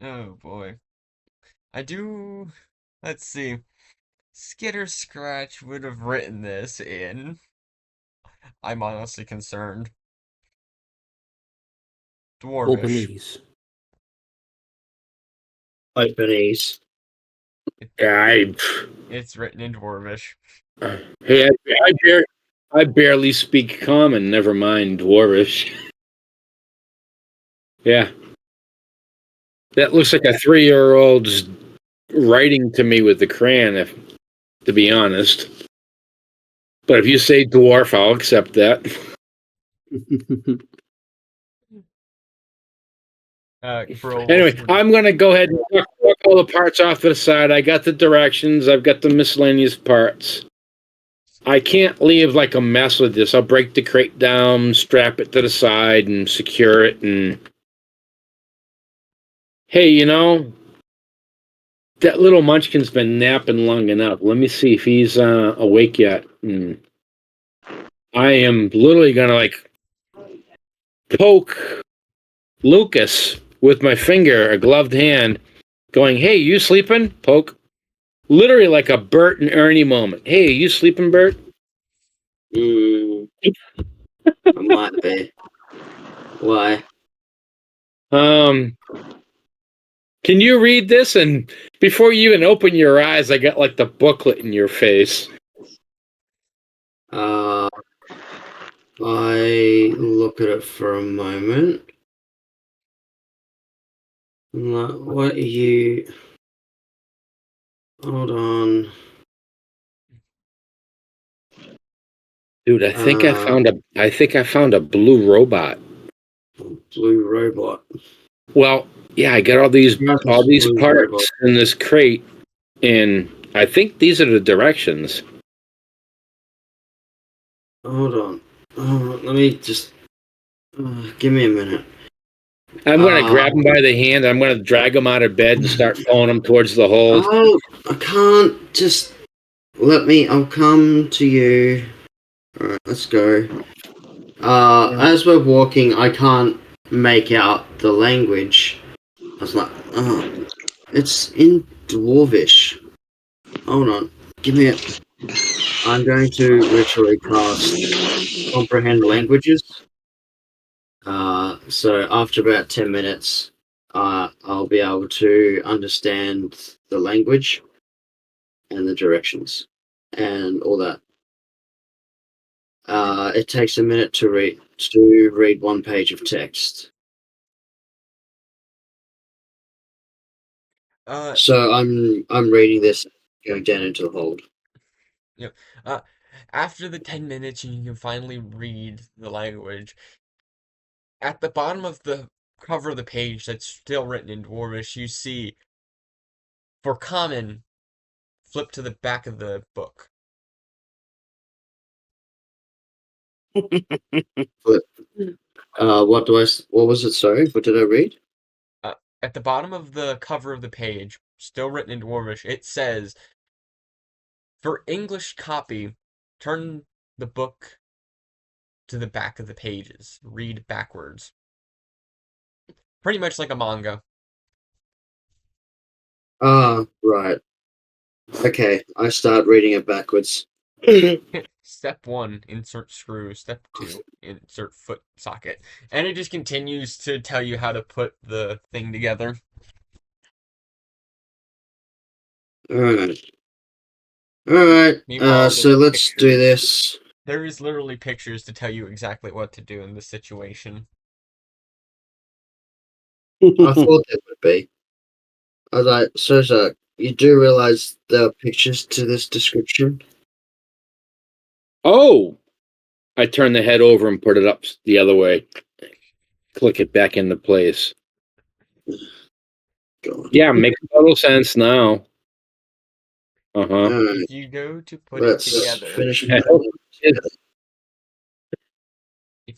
Oh boy. I do. Let's see. Skitter Scratch would have written this in. I'm honestly concerned. Dwarvish. Openese. Openese. Yeah, It's written in Dwarvish. hey, I barely speak Common, never mind Dwarvish. Yeah. That looks like a 3-year-old's writing to me with the crayon, to be honest. But if you say dwarf, I'll accept that. Brill will Anyway, soon. I'm going to go ahead and knock all the parts off to the side. I got the directions. I've got the miscellaneous parts. I can't leave like a mess with this. I'll break the crate down, strap it to the side, and secure it. And hey, that little munchkin's been napping long enough. Let me see if he's awake yet. I am literally gonna like poke Lucas with my finger, a gloved hand, going, "Hey, you sleeping?" Poke. Literally like a Bert and Ernie moment. "Hey, you sleeping, Bert?" I might be. Why? Can you read this? And before you even open your eyes, I got like the booklet in your face. I look at it for a moment. What are you? Hold on. Dude, I think I found a blue robot. Blue robot. Well, yeah, I got all these Blue robot. parts in this crate, and I think these are the directions. Hold on. Let me just. Give me a minute. I'm gonna grab him by the hand. I'm gonna drag him out of bed and start pulling him towards the hole. Oh, I can't just. I'll come to you. Alright, let's go. As we're walking, I can't make out the language. I was like, oh, it's in Dwarvish. Hold on. Give me it. I'm going to literally cast Comprehend Languages. So after about 10 minutes, I'll be able to understand the language and the directions and all that. It takes a minute to read one page of text. So I'm reading this, going down into the hold. Yep. After the 10 minutes, you can finally read the language. At the bottom of the cover of the page that's still written in Dwarvish, you see, for common, flip to the back of the book. What was it? Sorry, what did I read? At the bottom of the cover of the page, still written in Dwarvish, it says, for English copy, turn the book to the back of the pages. Read backwards. Pretty much like a manga. Right. Okay, I start reading it backwards. Step 1, insert screw. Step 2, insert foot socket. And it just continues to tell you how to put the thing together. Alright. Meanwhile, So there's let's do pictures. this. There is literally pictures to tell you exactly what to do in this situation. I thought there would be. I was like, so, you do realize there are pictures to this description? Oh! I turn the head over and put it up the other way. Click it back into place. God. Yeah, makes total sense now. Uh-huh. Alright, If you go to put it let's together, finish.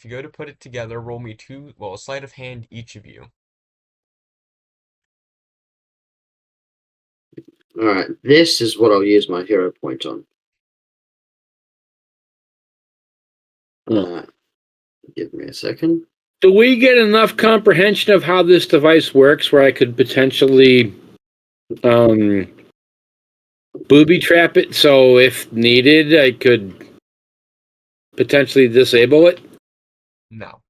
If you go to put it together, roll me a sleight of hand each of you. Alright, this is what I'll use my hero point on. Give me a second. Do we get enough comprehension of how this device works where I could potentially booby trap it, so if needed I could potentially disable it? No.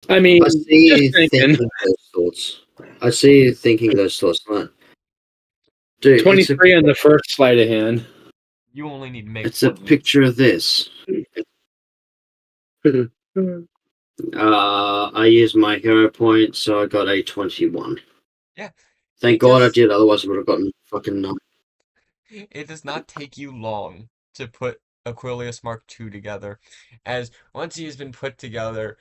I mean, I see you just thinking. thinking those thoughts. I see you thinking those thoughts. Right? Dude, 23 on the first sleight of hand. You only need to make it's a one. picture of this. I used my hero point, so I got a 21. Yeah. Thank God I did, otherwise I would have gotten fucking 9. It does not take you long to put Aquilius Mark II together, as once he has been put together,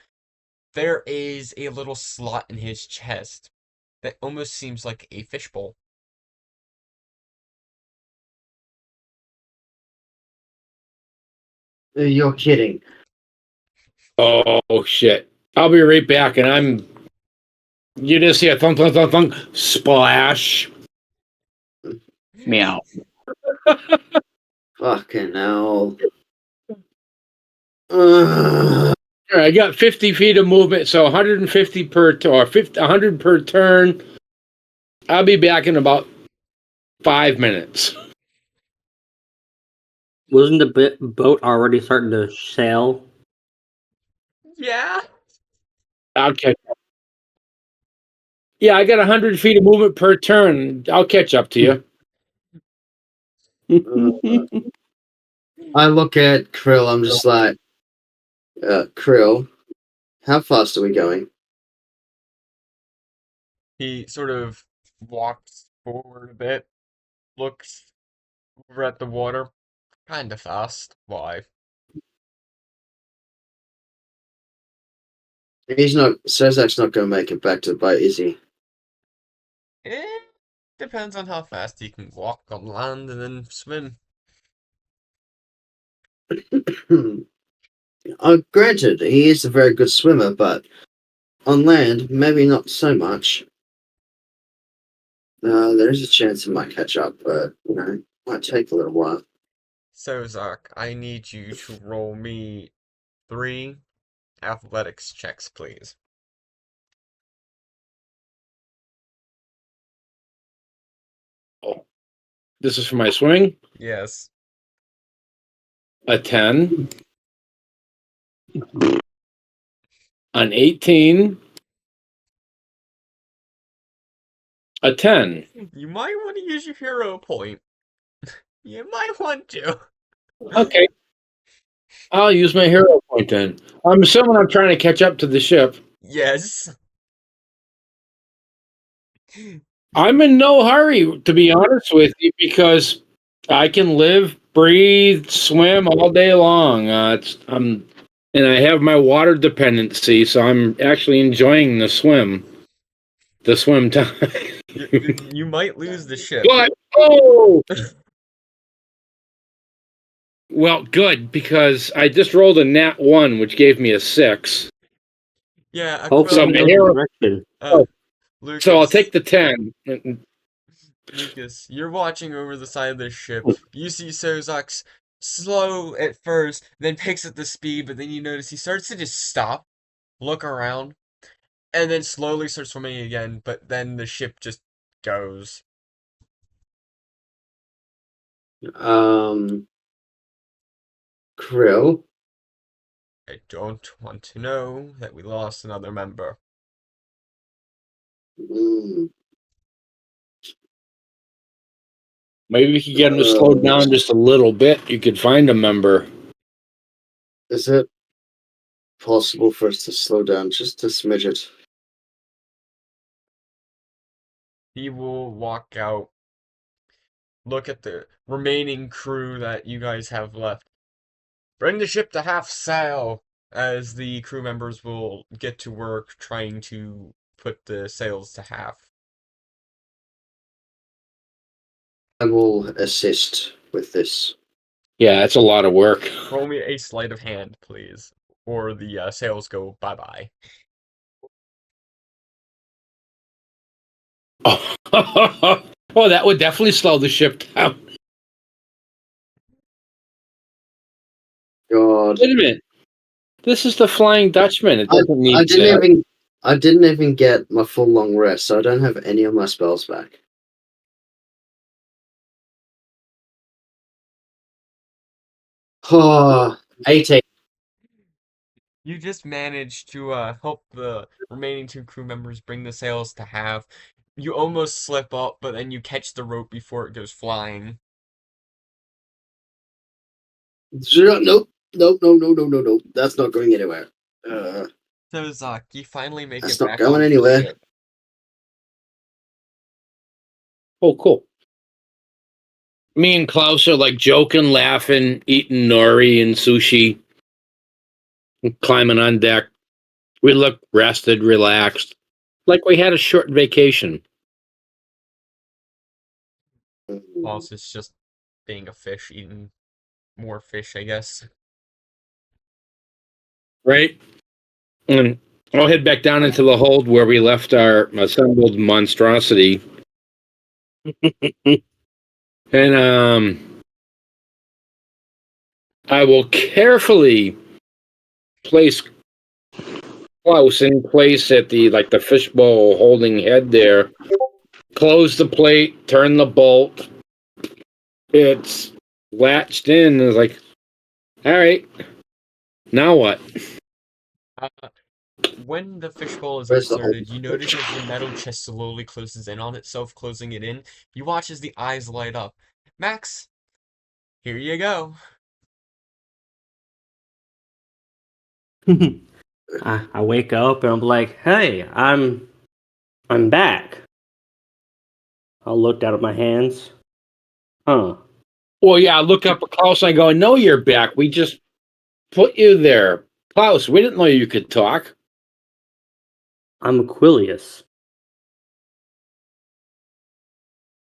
there is a little slot in his chest that almost seems like a fishbowl. You're kidding. Oh shit. I'll be right back, and you just hear thunk thunk thunk thunk splash. Meow. Fucking hell. I got 50 feet of movement, so 150 per or 100 per turn. I'll be back in about 5 minutes. Wasn't the boat already starting to sail? Yeah. I'll catch up. Yeah, I got 100 feet of movement per turn. I'll catch up to you. I look at Krill, I'm just like, Krill, how fast are we going? He sort of walks forward a bit, looks over at the water, kinda fast. Why? Sezak's not going to make it back to the boat, is he? It depends on how fast he can walk on land and then swim. Granted, he is a very good swimmer, but on land, maybe not so much. There is a chance he might catch up, but, it might take a little while. So, Zach, I need you to roll me 3 athletics checks, please. This is for my swing. Yes. A 10. An 18. A 10. You might want to use your hero point. You might want to. Okay. I'll use my hero point then. I'm assuming I'm trying to catch up to the ship. Yes. I'm in no hurry, to be honest with you, because I can live, breathe, swim all day long. And I have my water dependency, so I'm actually enjoying the swim time. You might lose the ship. But well, good, because I just rolled a nat 1, which gave me a 6. Yeah, Hopefully, my no hero- direction. Lucas, So I'll take the 10. Lucas, you're watching over the side of the ship. You see Sozak's slow at first, then picks up the speed, but then you notice he starts to just stop, look around, and then slowly starts swimming again, but then the ship just goes. Krill, I don't want to know that we lost another member. Maybe we could get him to slow down just a little bit. You could find a member. is it possible for us to slow down just a smidget? He will walk out, look at the remaining crew that you guys have left. Bring the ship to half sail, as the crew members will get to work trying to put the sails to half. I will assist with this. Yeah, that's a lot of work. Roll me a sleight of hand, please. or the sails go bye-bye. Oh, that would definitely slow the ship down. God. Wait a minute. This is the Flying Dutchman. It I, doesn't need I didn't sail. even I didn't even get my full long rest, so I don't have any of my spells back. Oh, 18. You just managed to help the remaining two crew members bring the sails to half. You almost slip up, but then you catch the rope before it goes flying. Nope. Nope, no, no, no, no, no. That's not going anywhere. So, Zach, you finally make That's it not back going onto the anywhere. ship. Oh, cool. Me and Klaus are like joking, laughing, eating nori and sushi, climbing on deck. We look rested, relaxed, like we had a short vacation. Whilst it's just being a fish, eating more fish, I guess. Right? And I'll head back down into the hold where we left our assembled monstrosity. And I will carefully place Klaus in place at the fishbowl holding head there. Close the plate, turn the bolt. It's latched in. It's like, all right, now what? Uh, when the fishbowl is Where's the whole inserted, you notice as the metal chest slowly closes in on itself, closing it in. You watch as the eyes light up. Max, here you go. I wake up and I'm like, hey, I'm back. I'll look down at my hands. Huh. Well, yeah, I look up at Klaus and I go, I know you're back. We just put you there. Klaus, we didn't know you could talk. I'm Aquilius.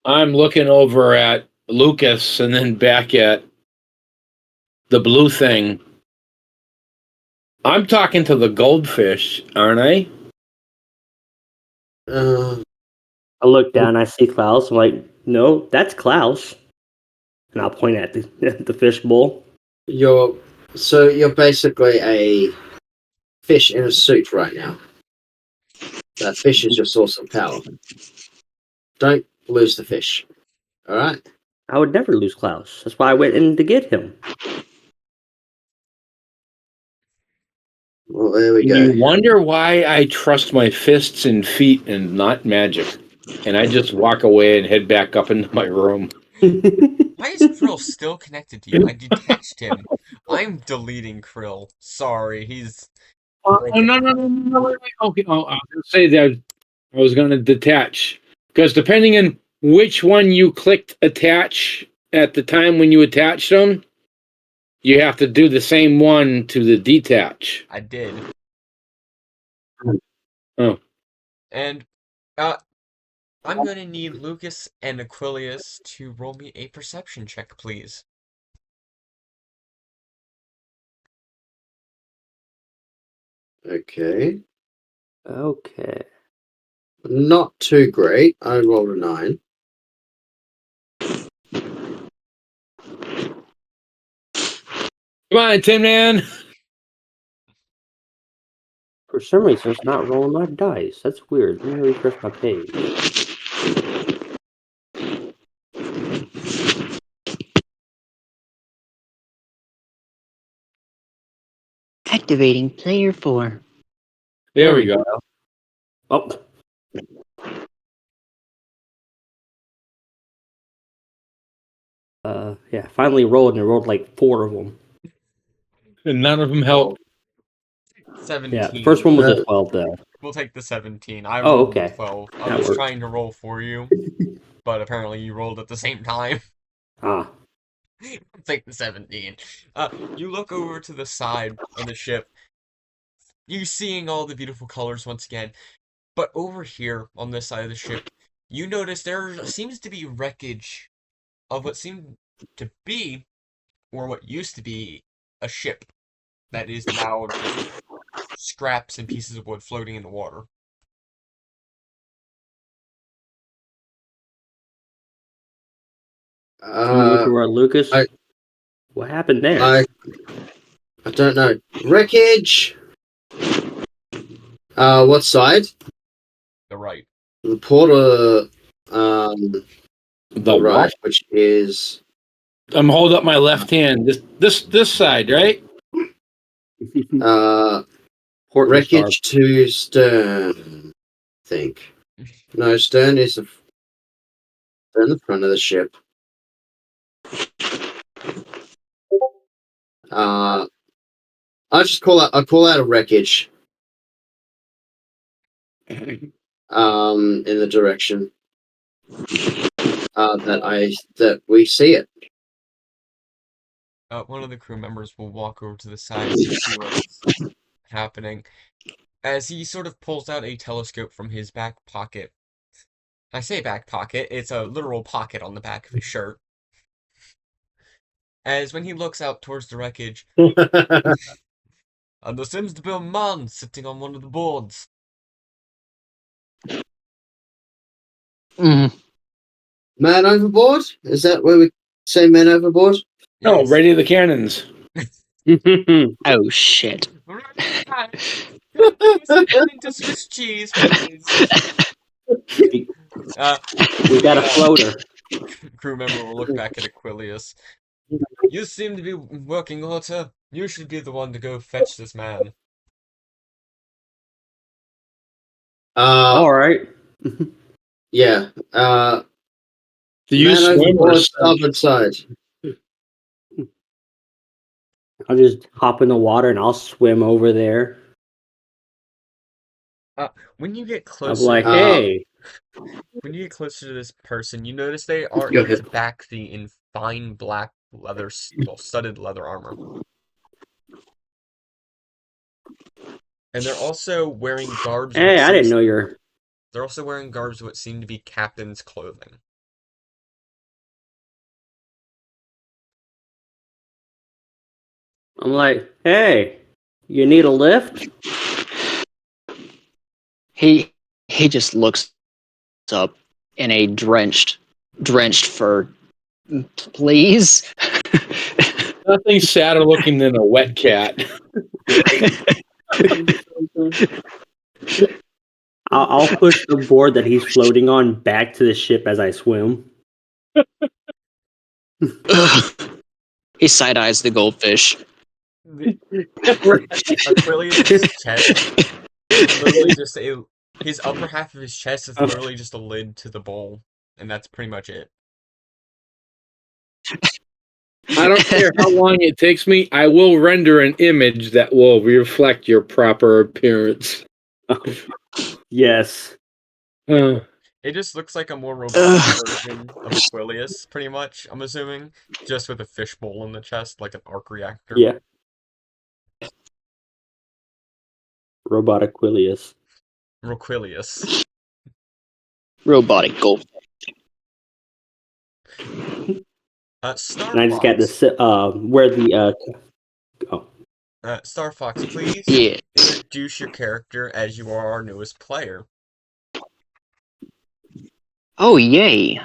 I'm looking over at Lucas and then back at the blue thing. I'm talking to the goldfish, aren't I? Uh, I look down, I see Klaus. I'm like, no, that's Klaus. And I'll point at the fishbowl. you're you're basically a fish in a suit right now. That fish is your source of power. Don't lose the fish. All right. I would never lose Klaus. That's why I went in to get him. Well, there we You go. wonder why I trust my fists and feet and not magic. And I just walk away and head back up into my room. Why is Krill still connected to you? I detached him. I'm deleting Krill. Sorry, he's broken. No. Wait. Okay. Oh, I was going to say that I was going to detach. Because depending on which one you clicked attach at the time when you attached them, you have to do the same one to the detach. I did. Oh. And I'm gonna need Lucas and Aquilius to roll me a perception check, please. Okay. Okay. Not too great. I rolled a 9. Come on, Tin Man. For some reason, it's not rolling my dice. That's weird. Let me refresh my page. Activating player 4. There we go. Oh, yeah. Finally rolled, and I rolled like 4 of them. And none of them help. 17. Yeah, the first one was a 12, though. We'll take the 17. I Oh, rolled a okay. 12. I That was works. trying to roll for you, but apparently you rolled at the same time. Ah, I'll take the 17. You look over to the side of the ship. You seeing all the beautiful colors once again. But over here on this side of the ship, you notice there seems to be wreckage of what seemed to be, or what used to be, a ship. that is now just scraps and pieces of wood floating in the water. Do you look around, Lucas? I- What happened there? I don't know. Wreckage. What side? The right. The porter. The The right, what? which is I'm holding up my left hand. This side, right? uh Port and starboard. wreckage to stern. I think. No, stern is in the front of the ship. I call out a wreckage. In the direction that we see it. One of the crew members will walk over to the side to see what's happening. As he sort of pulls out a telescope from his back pocket. I say back pocket, it's a literal pocket on the back of his shirt. As when he looks out towards the wreckage, and there seems to be a man sitting on one of the boards. Mm. Man overboard? Is that where we say man overboard? No, Yes. ready the cannons. Oh shit. Into Swiss cheese, please. We got a floater. Crew member will look back at Aquilius. You seem to be working water. You should be the one to go fetch this man. All right. Yeah. Do you Man swim or overboard, sink? starboard side. I'll just hop in the water and I'll swim over there. When you get I'm closer, like, hey. when you get closer to this person, you notice they are Go in ahead. tabaxi in fine black leather, studded leather armor. And they're also wearing garbs Hey, I didn't seems know you're. they're also wearing garbs what seem to be captain's clothing. I'm like, hey, you need a lift? He he just looks up in a drenched fur. Please. Nothing sadder looking than a wet cat. I'll push the board that he's floating on back to the ship as I swim. The He side eyes the goldfish. Aquilius's chest is literally just his upper half of his chest is literally just a lid to the bowl, and that's pretty much it. I don't care how long it takes me. I will render an image that will reflect your proper appearance. Yes. It just looks like a more robotic version of Aquilius, pretty much, I'm assuming. Just with a fishbowl in the chest, like an arc reactor. Yeah. Robot Aquilius. Roquilius. Robotic goldfish. Star And I just got Fox. this where the oh. Star Fox, please Yeah. introduce your character as you are our newest player. Oh yay.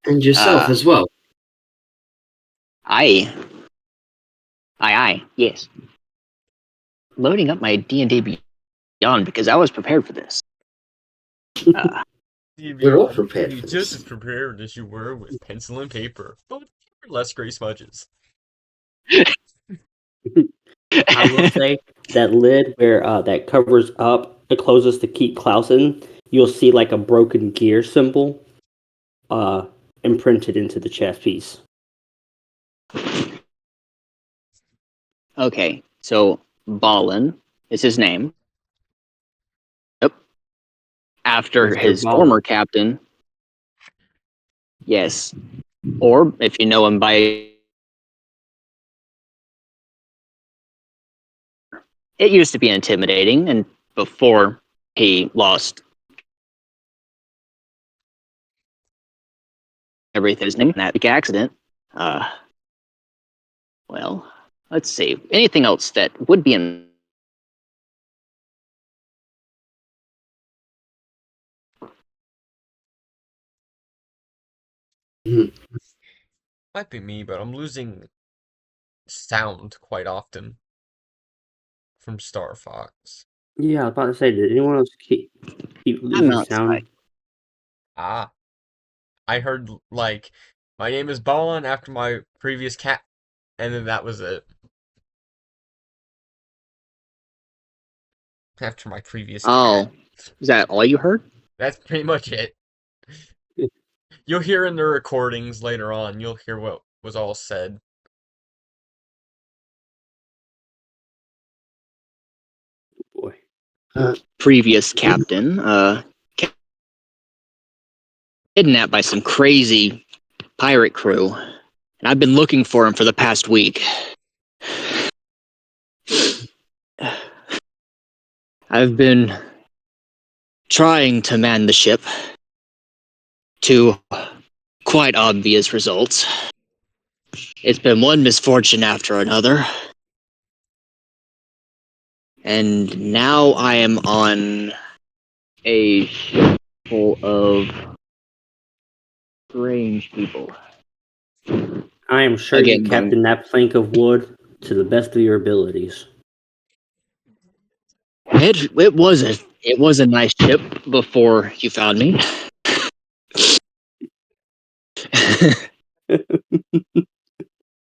And yourself as well. Aye. Aye. Yes. Loading up my D&D Beyond because I was prepared for this. We're all prepared Be for just this. as prepared as you were with pencil and paper, but with less gray smudges. I will say that lid where that covers up, it closes to keep Clausen. You'll see like a broken gear symbol imprinted into the chest piece. Okay, so Balin is his name. Yep. After Mr. his Ballin. former captain. Yes. Or if you know him by. It used to be intimidating, and before he lost everything, his name in that big accident. Well, Let's see. Anything else that would be in. Might be me, but I'm losing sound quite often from Star Fox. Yeah, I was about to say, did anyone else keep I'm losing outside. sound? Ah, I heard like my name is Ballin after my previous cat, and then that was it. After my previous cat. Oh, is that all you heard? That's pretty much it. You'll hear in the recordings later on, you'll hear what was all said. Boy. Previous captain, kidnapped by some crazy pirate crew, and I've been looking for him for the past week. I've been trying to man the ship to quite obvious results. It's been one misfortune after another. And now I am on a ship full of strange people. I am sure you Again, I'm captained that plank of wood to the best of your abilities. it was a nice ship before you found me.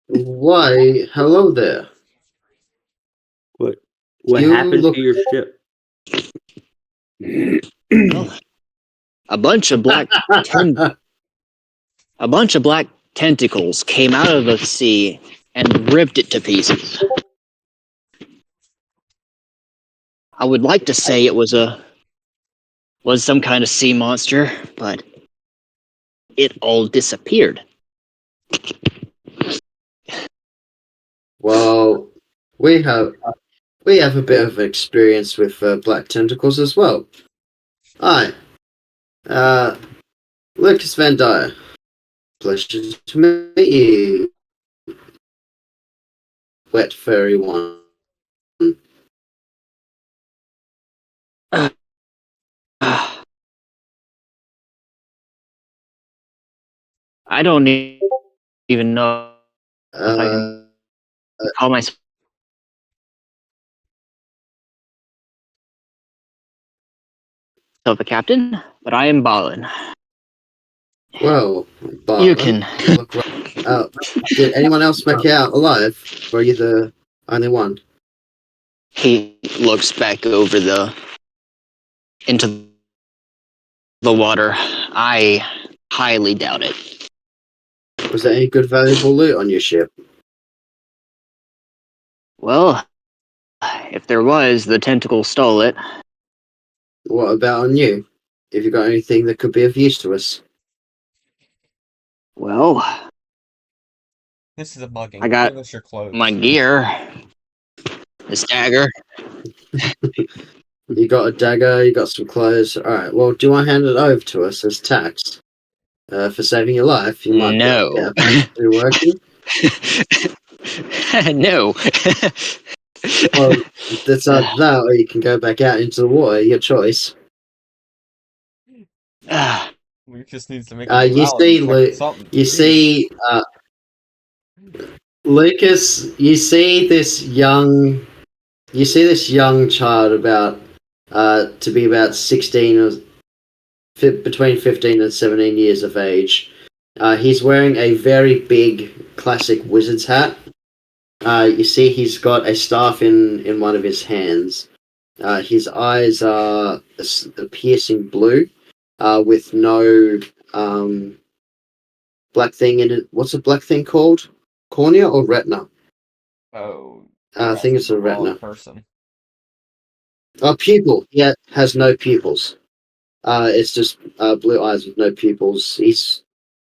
Why, hello there. What You happened look. to your ship? Well, a bunch of black a bunch of black tentacles came out of the sea and ripped it to pieces. I would like to say it was some kind of sea monster, but it all disappeared. Well, we have a bit of experience with black tentacles as well. Hi, uh, Lucas Van Dyer. Pleasure to meet you, wet furry one. I don't even know if I can Uh, call myself a captain, but I am Balin. well, You Bartlin, can. you look right. Did anyone else make it out alive? Or are you the only one? He looks back over into the water. I highly doubt it. Was there any good valuable loot on your ship? Well, if there was, the tentacle stole it. What about on you? If you got anything that could be of use to us? Well, This is a I mugging. got Give us your my clothes. gear, this dagger. You got a dagger, you got some clothes. Alright, well, do you want to hand it over to us as tax? For saving your life, you might be able to get No. a factory working. No. Well, that's that, or you can go back out into the water, your choice. Lucas needs to make a You morality see, check or something. you Jeez. see, Lucas, you see this young child about, to be about 16 or between 15 and 17 years of age. He's wearing a very big classic wizard's hat. You see he's got a staff in one of his hands. His eyes are a piercing blue, with no black thing in it. What's a black thing called? Cornea or retina? Oh, I you're think asking it's the a wrong retina. person. A pupil. He has no pupils. It's just blue eyes with no pupils. He's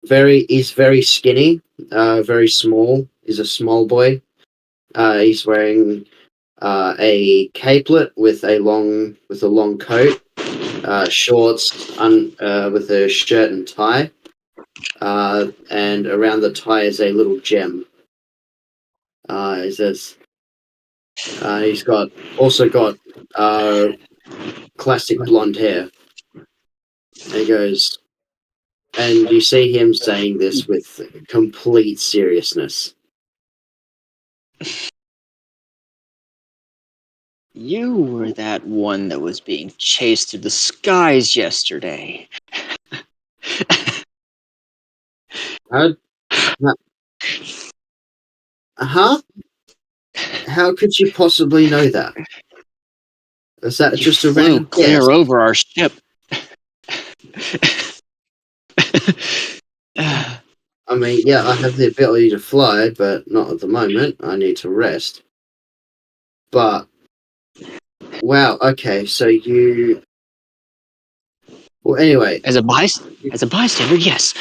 very skinny, very small. He's a small boy. He's wearing a capelet with a long coat, shorts with a shirt and tie, and around the tie is a little gem. He says, he's also got classic blonde hair. And he goes, and you see him saying this with complete seriousness. You were that one that was being chased through the skies yesterday. Huh? Huh? How could you possibly know that? Is that You just a flew random guess? clear over our ship. I mean, yeah, I have the ability to fly, but not at the moment. I need to rest. But, wow, okay, so you... Well, anyway, As a bystander, yes.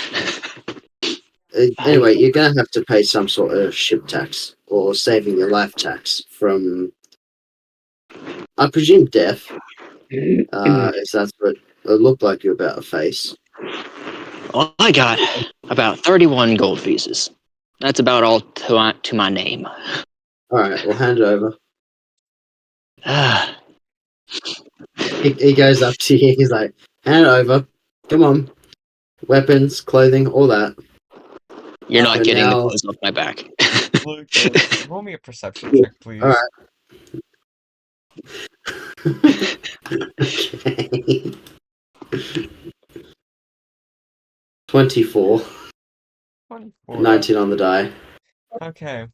anyway, you're going to have to pay some sort of ship tax or saving your life tax from, I presume, death. If that's what it looked like you're about to face. Well, I got about 31 gold pieces. That's about all to my name. Alright, we'll hand it over. He goes up to you, he's like, hand it over. Come on. Weapons, clothing, all that. You're not So getting the now, clothes off my back. Lucas, roll me a perception check, please. alright. Okay. 24. 24. 19 on the die. Okay.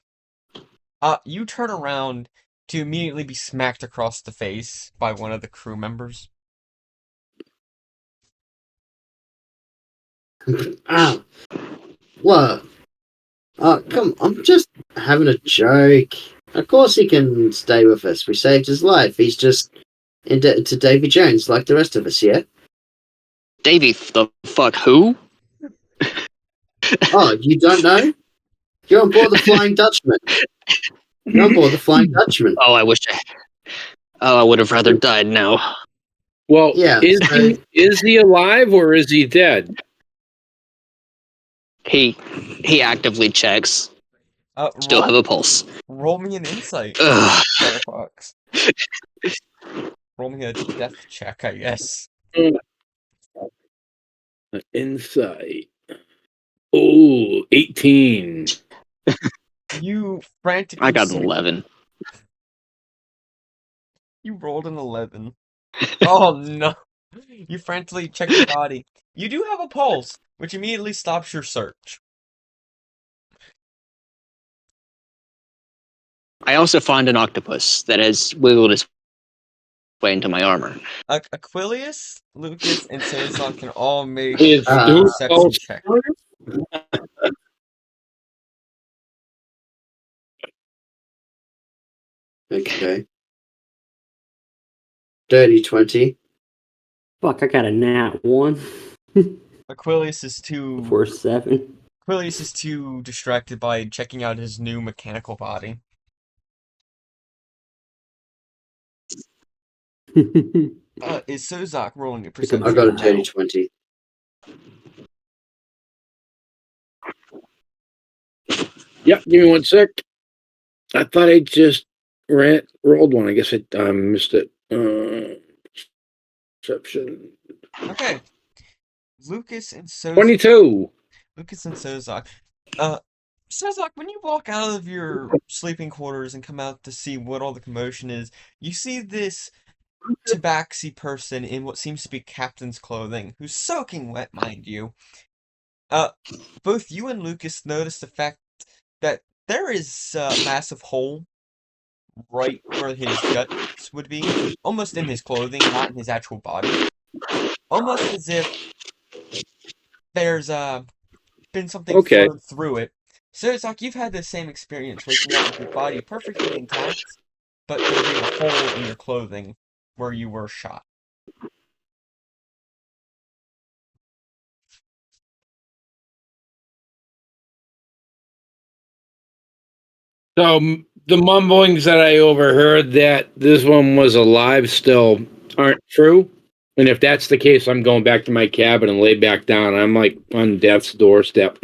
You turn around to immediately be smacked across the face by one of the crew members. Ah, what? Come, I'm just having a joke. Of course he can stay with us. We saved his life. He's just indebted to Davy Jones like the rest of us, yeah? Davy, the fuck who? Oh, you don't know? You're on board the Flying Dutchman. You're on board the Flying Dutchman. Oh, I would have rather died now. Well, Yeah, so is he alive or is he dead? He actively checks. Still have Roll a pulse. roll me an insight, Ugh. Firefox. Roll me a death check, I guess. Insight. Oh, 18. You I frantically got an 11. You rolled an 11. Oh no! You frantically check the body. You do have a pulse, which immediately stops your search. I also find an octopus that has wiggled its way into my armor. Aquilius, Lucas, and Sazon can all make Is a who perception else? check. okay. Dirty 20. Fuck, I got a nat 1 Aquilius is too for 7. Aquilius is too distracted by checking out his new mechanical body. Is Sozak rolling a I perception got a now? dirty 20. Yep, give me one sec. I thought I just rolled one. I guess I missed it. Perception. Okay. Lucas and Sozak. 22. Lucas and Sozak. Sozak, when you walk out of your sleeping quarters and come out to see what all the commotion is, you see this tabaxi person in what seems to be captain's clothing, who's soaking wet, mind you. Both you and Lucas notice the fact that there is a massive hole right where his guts would be, almost in his clothing, not in his actual body. Almost as if there's been something Okay. thrown through it. So it's like you've had the same experience waking up with your body perfectly intact, but there being a hole in your clothing where you were shot. So the mumblings that I overheard that this one was alive still aren't true. And if that's the case, I'm going back to my cabin and lay back down. I'm like on death's doorstep.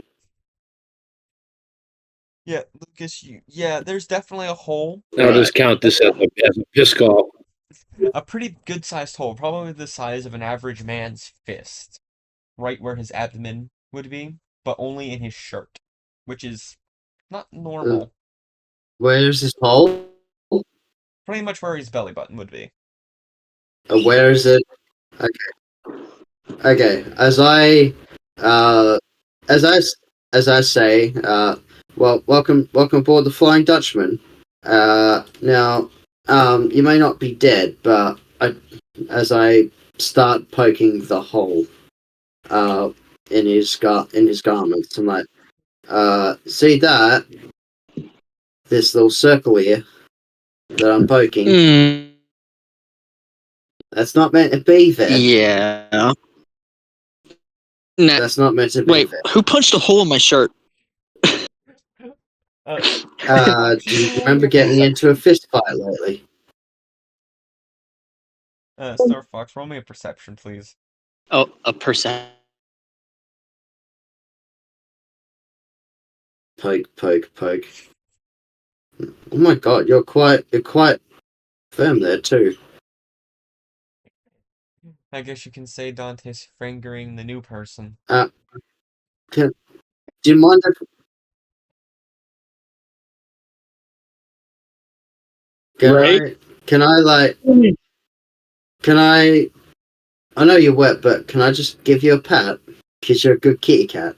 Yeah, Lucas, there's definitely a hole. I'll Right. just count this as a piss call. A pretty good sized hole, probably the size of an average man's fist, right where his abdomen would be, but only in his shirt, which is not normal. Where's this hole? Pretty much where his belly button would be. Where is it? Okay. Uh, as I, as I say, welcome aboard the Flying Dutchman. Now, you may not be dead, but as I start poking the hole, in his garments, I'm like, see that? This little circle here that I'm poking. That's not meant to be there. Yeah. That's not meant to be Wait, there. who punched a hole in my shirt? Do you remember getting into a fist fight lately? Star Fox, roll me a perception, please. Oh, a percent. Poke. Oh my god, you're quite firm there too. I guess you can say Dante's fingering the new person. Do you mind if Right? can I know you're wet, but can I just give you a pat? Because you're a good kitty cat.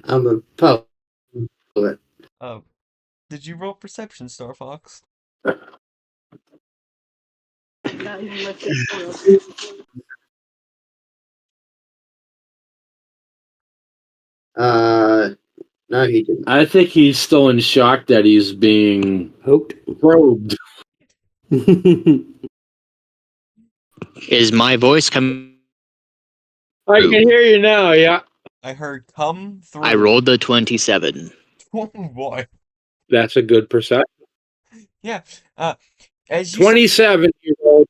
I'm a poet. Oh, did you roll perception, Star Fox? No, he didn't. I think he's still in shock that he's being Hooked. probed. Is my voice coming? I can hear you now, yeah. I heard come through. I rolled the 27. Oh boy. That's a good perception. Yeah. As you 27-year-old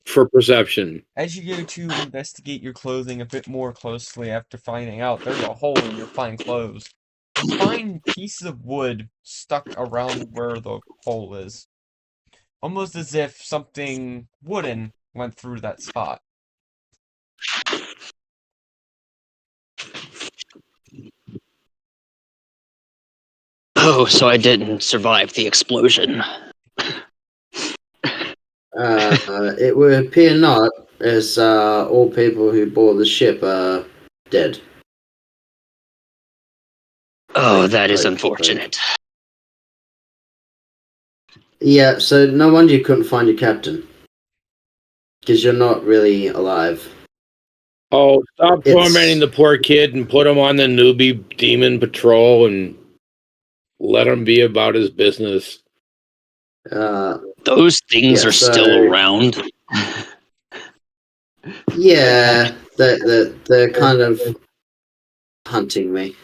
for perception. as you go to investigate your clothing a bit more closely after finding out there's a hole in your fine clothes, you find pieces of wood stuck around where the hole is. Almost as if something wooden went through that spot. Oh, so I didn't survive the explosion. It would appear not, as all people who board the ship are dead. Oh, that is Poke. unfortunate. Yeah, so no wonder you couldn't find your captain. Because you're not really alive. Oh, stop It's- tormenting the poor kid and put him on the newbie demon patrol and let him be about his business. Those things Yeah, are still so- around. Yeah, they're kind of hunting me.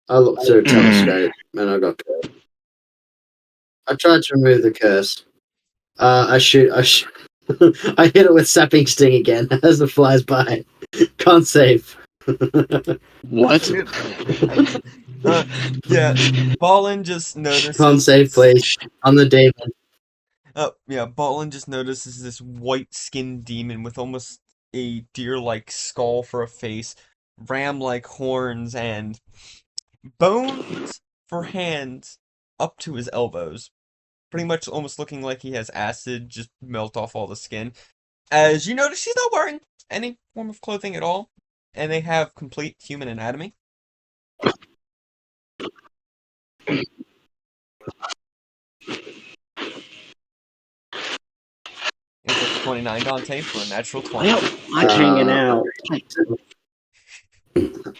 I looked through a telescope and I got cursed. I tried to remove the curse. I I hit it with sapping sting again as it flies by. Can't save. What? Yeah, Ballin just notices. Can't save, please. I'm the demon. Oh, yeah, Ballin just notices this white-skinned demon with almost a deer-like skull for a face, ram-like horns, and bones for hands up to his elbows. Pretty much almost looking like he has acid just melt off all the skin. As you notice, he's not wearing any form of clothing at all, and they have complete human anatomy. It's a 29 Dante for a natural 20. Well, I'm hanging out.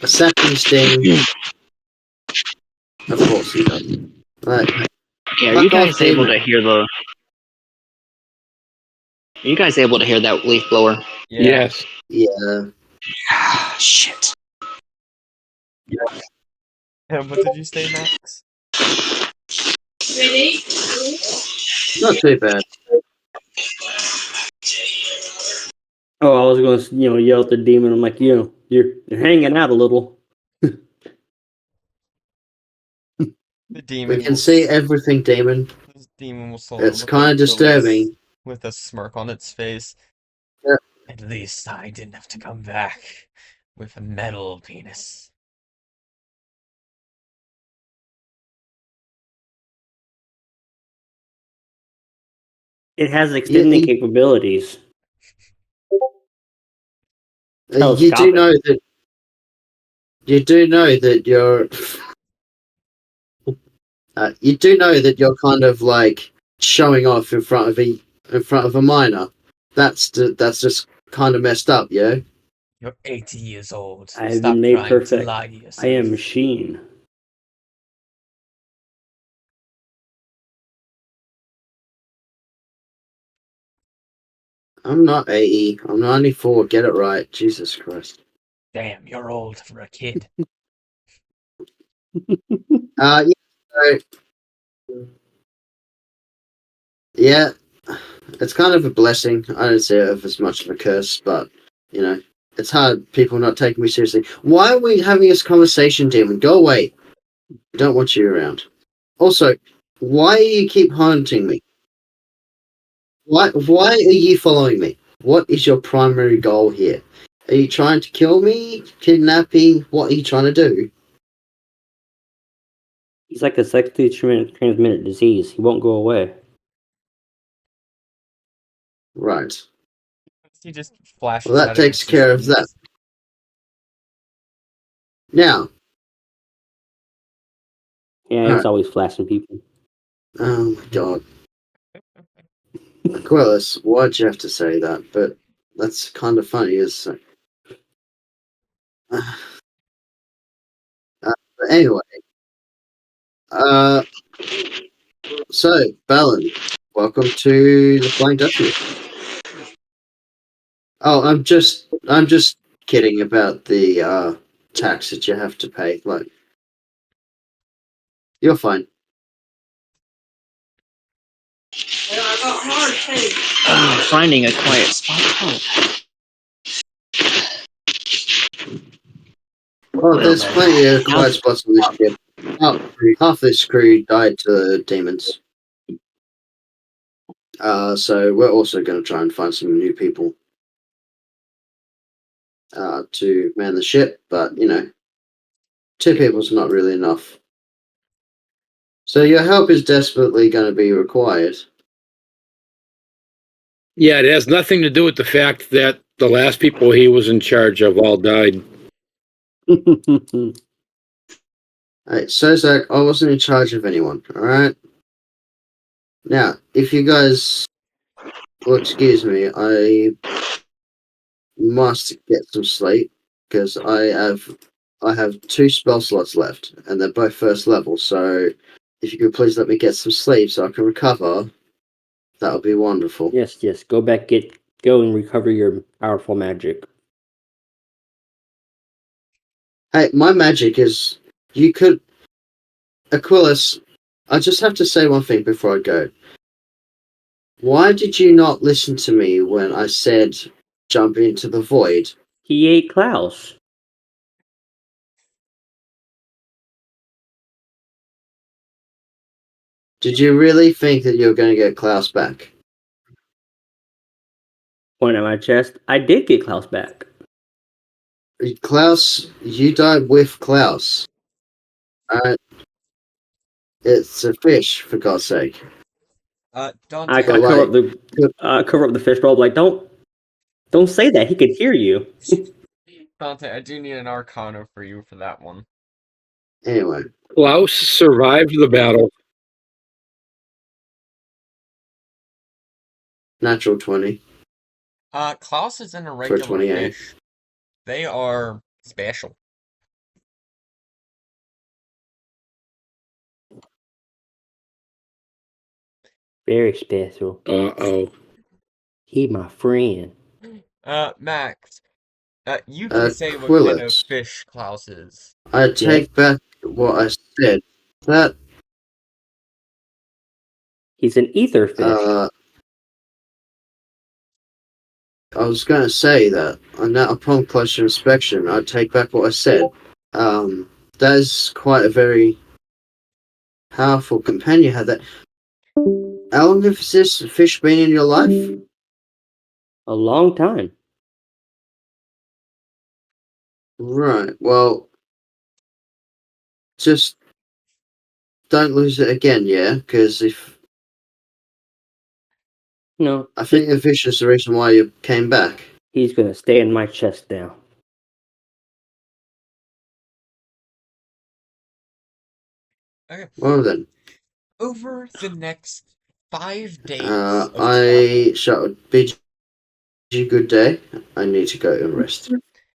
A sapping sting. Of course he does. Right. Okay, are you guys able to hear the? Are you guys able to hear that leaf blower? Yeah. Yes. Yeah. Ah, shit. And what did you say, Max? Not too bad. Oh, I was going to, yell at the demon. I'm like, You're hanging out a little. The We demon can will see everything, demon. this demon will slowly It's look kind at of Willis disturbing. with a smirk on its face. Yeah. At least I didn't have to come back with a metal penis. It has extending You, capabilities. you do Telescopic. know that. You do know that you're. You do know that you're kind of like showing off in front of a minor. That's just kind of messed up, yeah. You're 80 years old. I have been Stop made trying to perfect. lie to I am yourself. machine. I'm not 80. I'm 94. Get it right. Jesus Christ. Damn, you're old for a kid. Yeah. So, yeah, it's kind of a blessing. I don't see it as much of a curse, but you know, it's hard. People not taking me seriously. Why are we having this conversation, Demon? Go away. I don't want you around. Also, why do you keep haunting me? Why are you following me? What is your primary goal here? Are you trying to kill me? Kidnap me? What are you trying to do? He's like a sexually transmitted disease. He won't go away. Right. He just Well, flashes that out of takes care of that. existence. Now, Yeah, he's alright. always flashing people. Oh my god. Aquilus, why'd you have to say that? But that's kind of funny, is it? But anyway, uh, so Balin, welcome to the Flying Dutchman. Oh, I'm just kidding about the tax that you have to pay. Like, you're fine. Finding a quiet spot. Well, there's plenty of Now, quiet spots on this ship. Half this crew died to the demons. So we're also going to try and find some new people to man the ship, but you know, 2 people's not really enough. So your help is desperately going to be required. Yeah, it has nothing to do with the fact that the last people he was in charge of all died. Hey, so Zach, I wasn't in charge of anyone. All right. Now, if you guys will excuse me, I must get some sleep because I have 2 spell slots left, and they're both first level. So, if you could please let me get some sleep so I can recover, that would be wonderful. Yes. Go and recover your powerful magic. Hey, my magic is you could Aquilus. I just have to say one thing before I go. Why did you not listen to me when I said jump into the void? He ate Klaus. Did you really think that you were going to get Klaus back? Point at my chest. I did get Klaus back. Klaus, you died with Klaus. Alright, it's a fish, for God's sake. I Dante, But cover like, up the fish bowl. Like, don't say that. He could hear you. Dante, I do need an Arcana for you for that one. anyway, Klaus survived the battle. natural 20 Klaus isn't a for regular 28. fish. They are special. Very special. Uh-oh. He my friend. Max, you can say what kind of Aquilus, fish Klaus is. I Yes. take back what I said. That, He's an ether fish. uh, I was going to say that upon closer inspection, I'd take back what I said. That is quite a very powerful companion you had. That. How long has this fish been in your life? A long time. Right. Well, just don't lose it again, yeah? Because if No, I think the fish is the reason why you came back. he's gonna stay in my chest now. Okay. Well then, Over the next 5 days of travel, I shall bid you good day. I need to go and rest.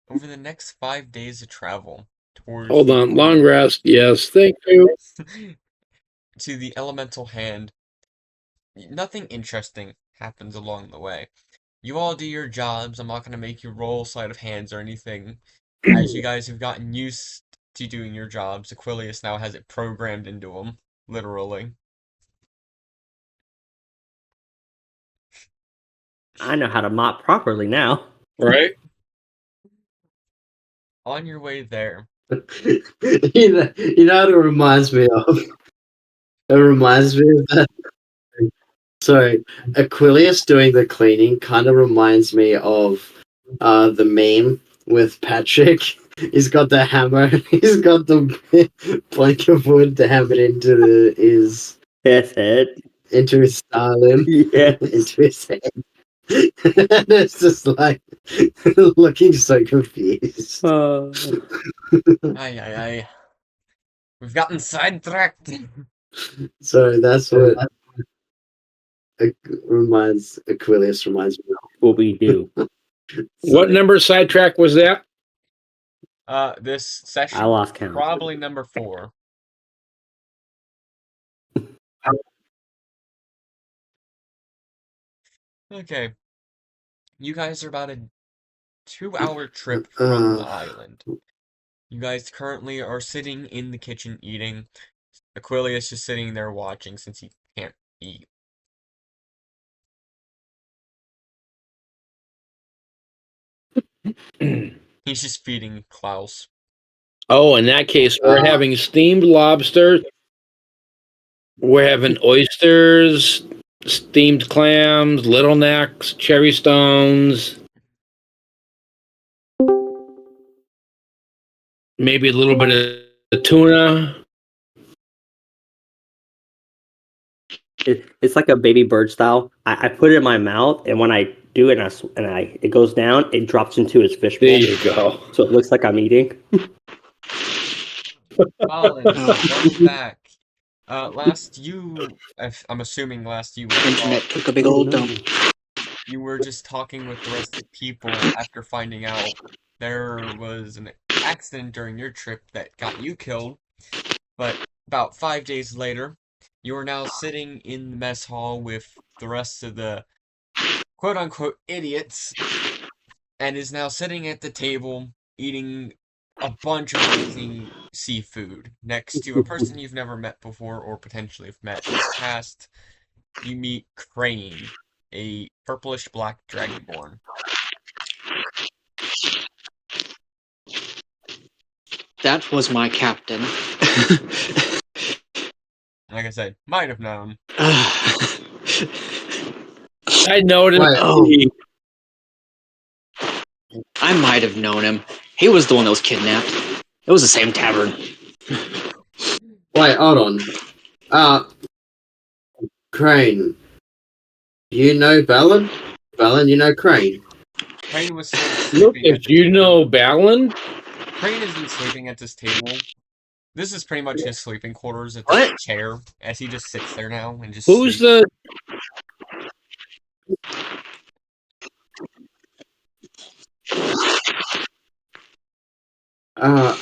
over the next 5 days of travel towards Hold the on. Long rest. Yes. Thank you. to the elemental hand, nothing interesting happens along the way. You all do your jobs. I'm not going to make you roll sleight of hands or anything. As you guys have gotten used to doing your jobs, Aquilius now has it programmed into him, literally. I know how to mop properly now. Right. On your way there, You know what it reminds me of? It reminds me of that. Sorry, Aquilius doing the cleaning kind of reminds me of the meme with Patrick. He's got the hammer. He's got the plank of wood to hammer it His head. into his Stalin, Yes. into his head. And it's just like looking so confused. ay ay ay, we've gotten sidetracked. So that's what Aquilius reminds me What we do. of. What So, number sidetrack was that? This I session, lost count. probably number 4. Okay, you guys are about a 2-hour trip from the island. You guys currently are sitting in the kitchen eating. Aquilius is sitting there watching since he can't eat. He's just feeding Klaus. Oh, in that case, we're having steamed lobster. We're having oysters, steamed clams, little necks, cherry stones, maybe a little bit of tuna. It's like a baby bird style. I put it in my mouth, and when I do it, it goes down, it drops into his fish There bowl. you go. So it looks like I'm eating. Colin, welcome back. I'm assuming last you left Internet off, took a big Oh old no. dump. you were just talking with the rest of the people after finding out there was an accident during your trip that got you killed. But about 5 days later, you are now sitting in the mess hall with the rest of the quote unquote idiots, and is now sitting at the table eating a bunch of amazing seafood next to a person you've never met before or potentially have met in the past. You meet Crane, a purplish black dragonborn. That was my captain. Like I said, might have known. I noticed. Wait, Oh, I might have known him. He was the one that was kidnapped. It was the same tavern. hold on. Crane. You know Balin? Balin, you know Crane? Crane was still sleeping at Lucas, the you table. know Balin? Crane has been sleeping at this table. This is pretty much his sleeping quarters at this What? chair, as he just sits there now and just Who's sleeps. the? Uh,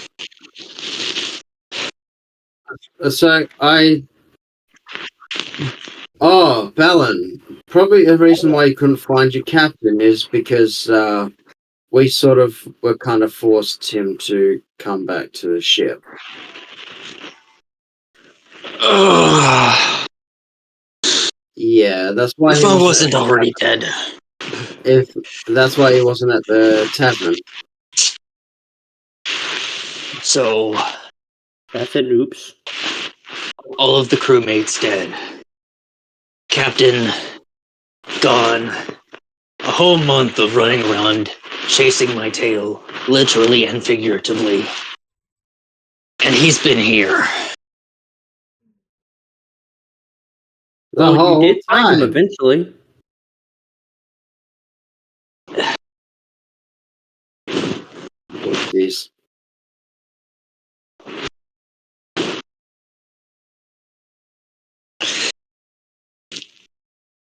so I. Oh, Balin. Probably the reason why you couldn't find your captain is because we sort of were kind of forced him to come back to the ship. Ugh. Yeah, that's why If he I was. wasn't already dead. if that's why he wasn't at the tavern. So, That's an oops. all of the crewmates dead. Captain gone. A whole month of running around, chasing my tail, literally and figuratively. And he's been here. The Well, you whole did find him time. eventually. Jeez.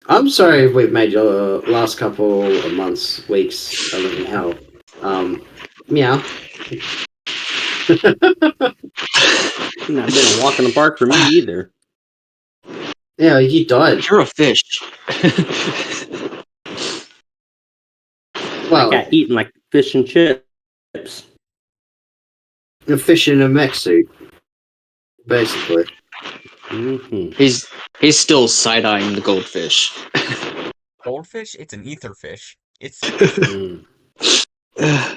I'm sorry if we've made your last couple of months, weeks, a living hell. Meow. Not been a walk in the park for me either. Yeah, you died. You're a fish. I Well, got eaten like fish and chips. a fish in a mech suit, basically. Mm-hmm. He's still side-eyeing the goldfish. Goldfish? It's an ether fish. It's Mm. uh,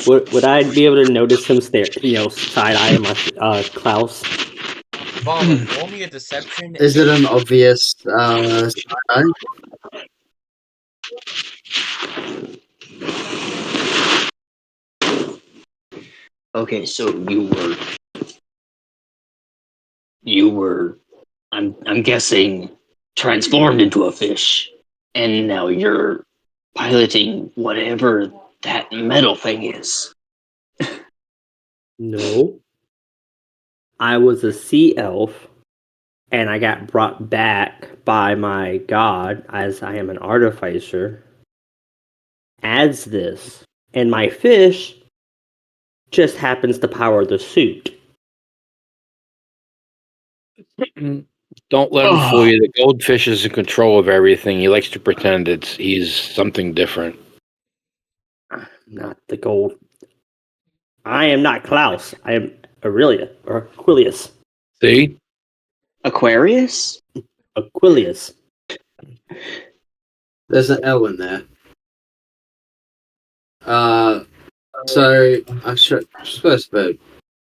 Would I be able to notice him stare, side eye my Klaus? Valen, roll me a deception. is it an obvious side-eye? Okay, so you were I'm guessing transformed into a fish, and now you're piloting whatever that metal thing is. No. I was a sea elf, and I got brought back by my god, as I am an artificer, as this. And my fish just happens to power the suit. Don't let him fool you. The goldfish is in control of everything. He likes to pretend he's something different. Not the gold. I am not Klaus. I am Aurelia, or Aquilius. See? Aquarius? Aquilius. There's an L in there. So I should supposed to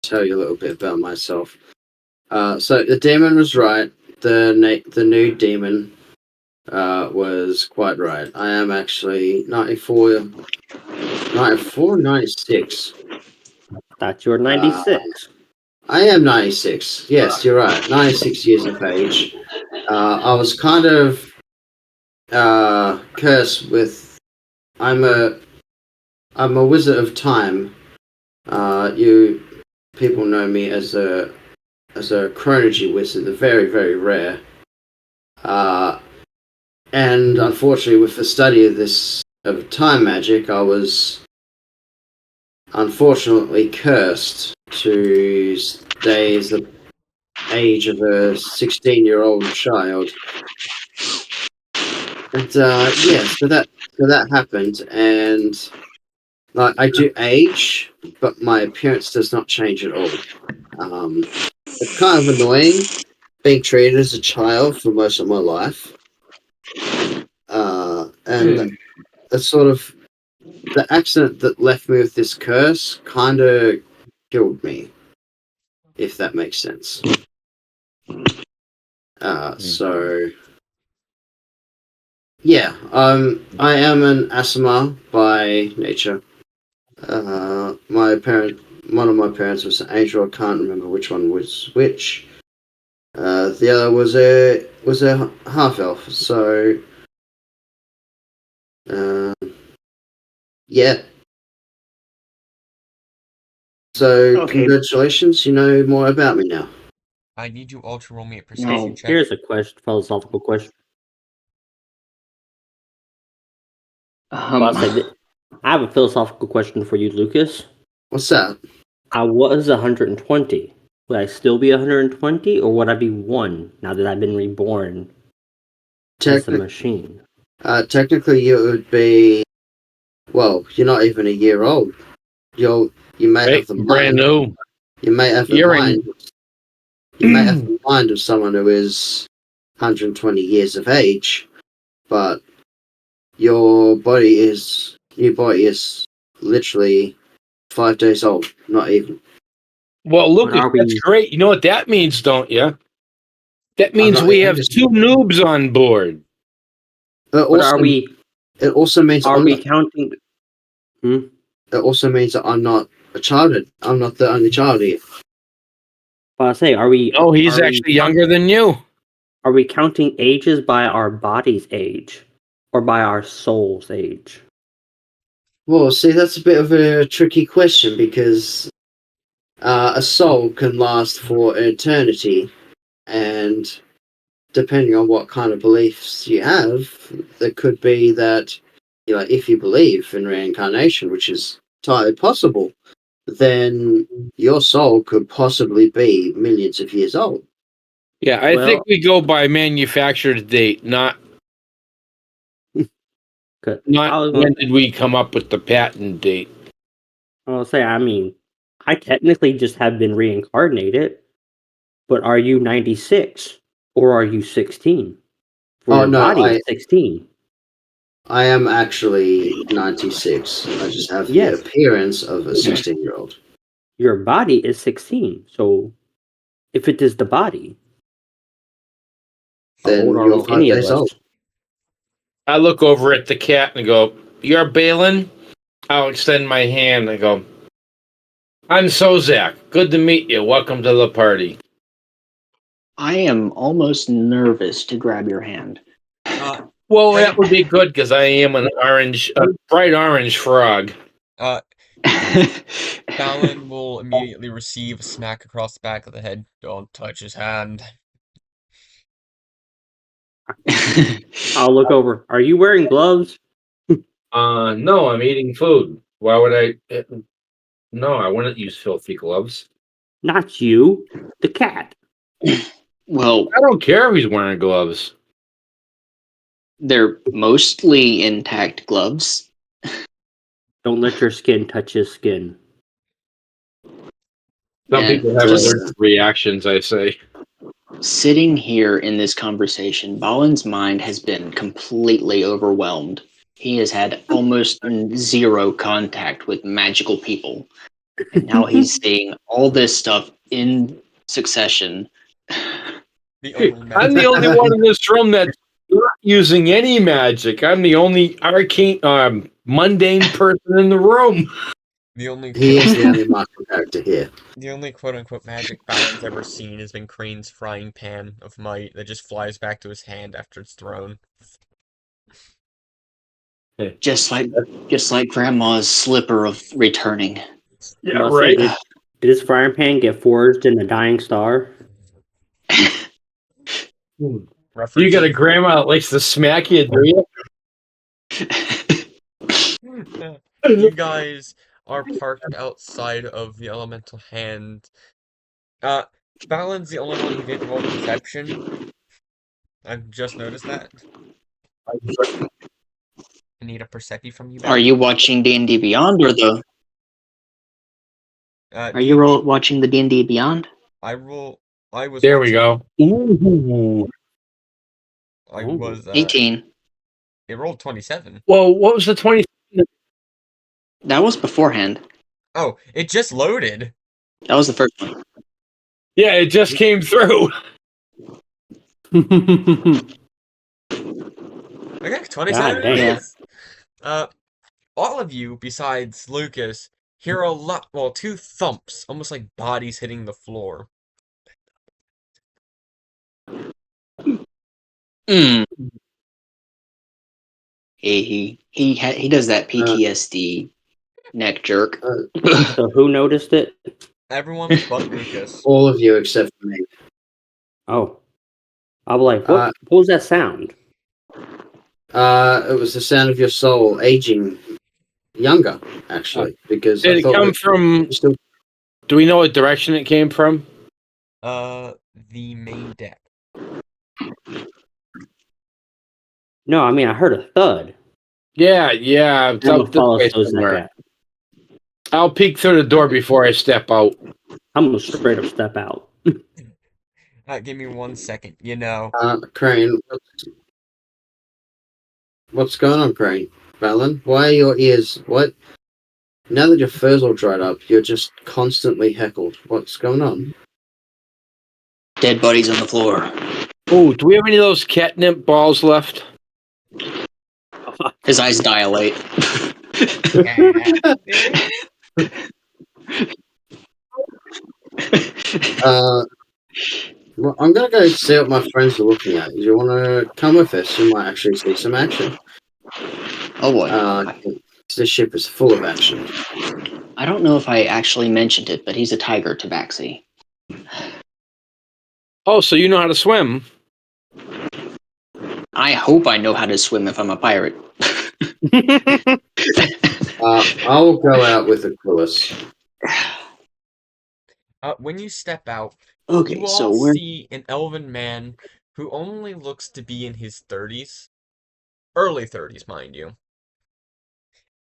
tell you a little bit about myself. So the demon was right. The new demon was quite right. I am actually 94, 96. Thought you were 96. I am 96. Yes, you're right. 96 years of age. I was kind of cursed with. I'm a wizard of time. You people know me as a chronology wizard. They're very, very rare. And unfortunately, with the study of this of time magic, I was unfortunately cursed to stay as the age of a 16-year-old child. And yeah, so that happened, and like I do age, but my appearance does not change at all. It's kind of annoying being treated as a child for most of my life, and that's sort of the accident that left me with this curse. Kind of killed me, if that makes sense. So yeah, I am an Asima by nature. One of my parents was an angel. I can't remember which one was which. The other was a half elf. So, yeah. So Okay. congratulations, you know more about me now. I need you all to roll me a No. perception check. Here's a philosophical question. Well, I have a philosophical question for you, Lucas. What's that? I was 120. Would I still be 120, or would I be 1 now that I've been reborn as a machine? Technically, you would be. Well, you're not even a year old. You may have the Brand mind. new. You may have the You're mind. You may have the mind of someone who is 120 years of age, but your body is literally 5 days old, not even. Well, But Lucas, are that's we great. You know what that means, don't you? That I'm means not we the have youngest. two noobs on board. But but it also means are we counting it also means that I'm not a child. I'm not the only child here. but I say Oh, he's actually younger than you. are we counting ages by our body's age or by our soul's age? Well, see, that's a bit of a tricky question because a soul can last for eternity, and depending on what kind of beliefs you have, there could be that, if you believe in reincarnation, which is entirely possible, then your soul could possibly be millions of years old. Yeah, I think Well, we go by manufactured date, not good. when did we come up with the patent date. I'll say, I mean, I technically just have been reincarnated, but are you 96 or are you 16? For Oh your no, body is 16. I am actually 96. I just have the Yes, appearance of a 16-year-old. your body is 16. So if it is the body, how old Then are you're five any of days us? old. I look over at the cat and go, "You're Balin?" I'll extend my hand and go, "I'm Sozak. Good to meet you. Welcome to the party." I am almost nervous to grab your hand. Uh, Well, that would be good because I am a bright orange frog. uh, Balin will immediately receive a smack across the back of the head. Don't touch his hand. I'll look over. Are you wearing gloves? No, I'm eating food. Why would I? No, I wouldn't use filthy gloves. Not you, the cat. Well, I don't care if he's wearing gloves. they're mostly intact gloves. Don't let your skin touch his skin. Some And people have just allergic reactions, I say. sitting here in this conversation, Balin's mind has been completely overwhelmed. He has had almost zero contact with magical people. And now he's seeing all this stuff in succession. The only I'm the magic. only one in this room that's not using any magic. I'm the only arcane, mundane person in the room. The only He quote is the unquote only Marvel character here. the only quote unquote magic Balin's ever seen has been Crane's frying pan of might that just flies back to his hand after it's thrown. just like Grandma's slipper of returning. Yeah, Must say, right. did his frying pan get forged in the dying star? You got a References. grandma that likes to smack you, do you? You guys are parked outside of the elemental hand. Uh, Balin's the only one who didn't roll perception. I've just noticed that. I need a percepi from you, Are Balin. you watching D&D Beyond or the Are you D&D. watching the D&D Beyond? I was There we watching. go. Ooh. I Oh. was. 18. It rolled 27. Well, what was the 20? That was beforehand. Oh, it just loaded. That was the first one. Yeah, it just came through. Okay, 27 God it damn. Yeah. is. All of you, besides Lucas, hear a lot, well, two thumps, almost like bodies hitting the floor. Mm. He does that PTSD neck jerk. So who noticed it? Everyone but Lucas. All of you except for me. Oh. I was like, Uh, what was that sound? it was the sound of your soul aging younger, actually, because Did I it thought come that from? you still. Do we know what direction it came from? The main deck. No, I mean I heard a thud. Yeah, it's I'm out gonna this follow way Sozak somewhere. at. I'll peek through the door before I step out. I'm gonna straight up step out. Give me 1 second. Crane, what's going on, Crane? Valen, why are your ears? What? Now that your fur's all dried up, you're just constantly heckled. What's going on? Dead bodies on the floor. Oh, do we have any of those catnip balls left? His eyes dilate. Well, I'm gonna go see what my friends are looking at. Do you want to come with us? You might actually see some action. Oh boy. This ship is full of action. I don't know if I actually mentioned it, but he's a tiger, Tabaxi. Oh, so you know how to swim? I hope I know how to swim if I'm a pirate. I'll go out with Aquilus. When you step out, Okay, you so all we're see an elven man who only looks to be in his 30s. Early 30s, mind you.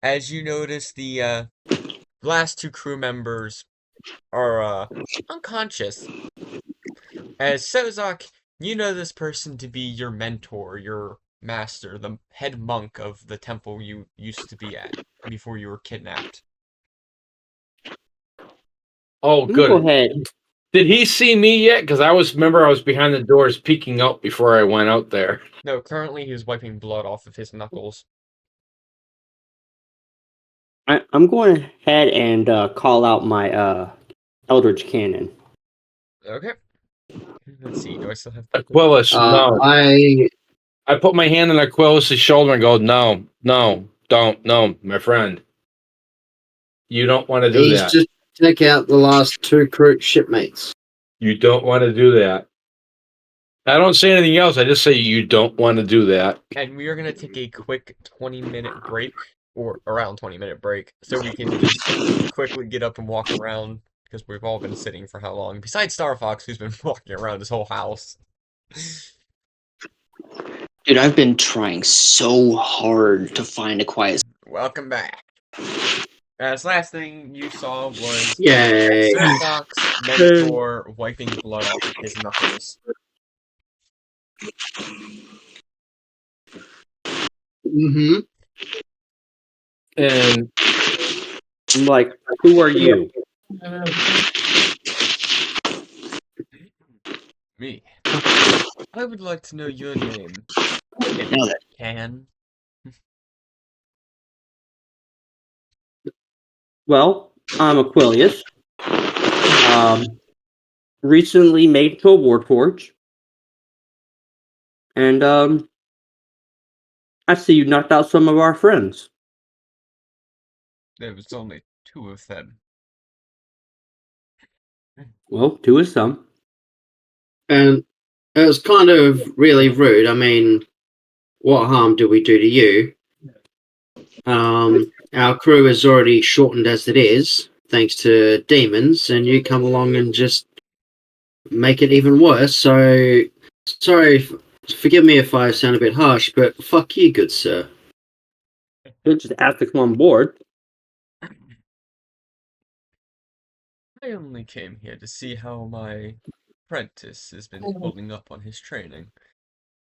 As you notice, the last two crew members are unconscious. As Sozak, you know this person to be your mentor, your master, the head monk of the temple you used to be at before you were kidnapped. Oh, I'm gonna go good. ahead. Did he see me yet? Because I was behind the doors peeking out before I went out there. No, currently he's wiping blood off of his knuckles. I'm going ahead and call out my Eldritch Cannon. Okay. Let's see, do I still have... Aquilus, no. I I put my hand on Aquilus' shoulder and go, no, don't, no, my friend. You don't want to do he's that. just take out the last two crew shipmates. You don't want to do that. I don't say anything else. I just say you don't want to do that. And we are going to take a quick 20-minute break, or around 20-minute break, so we can just quickly get up and walk around, because we've all been sitting for how long? Besides Star Fox, who's been walking around his whole house. dude, I've been trying so hard to find a quiet. Welcome back. As last thing you saw was Yay! Sir Fox mentor wiping blood off of his knuckles. Mm-hmm. And I'm like, who are you? Me. I would like to know your name, if Now I that can. Well, I'm Aquilius. Recently made to a Warforge. And I see you knocked out some of our friends. There was only two of them. Well, two is some. And it was kind of really rude. I mean, what harm did we do to you? Our crew is already shortened as it is, thanks to demons, and you come along and just make it even worse. So, sorry, forgive me if I sound a bit harsh, but fuck you, good sir. You'll just have to come on board. I only came here to see how my apprentice has been holding up on his training.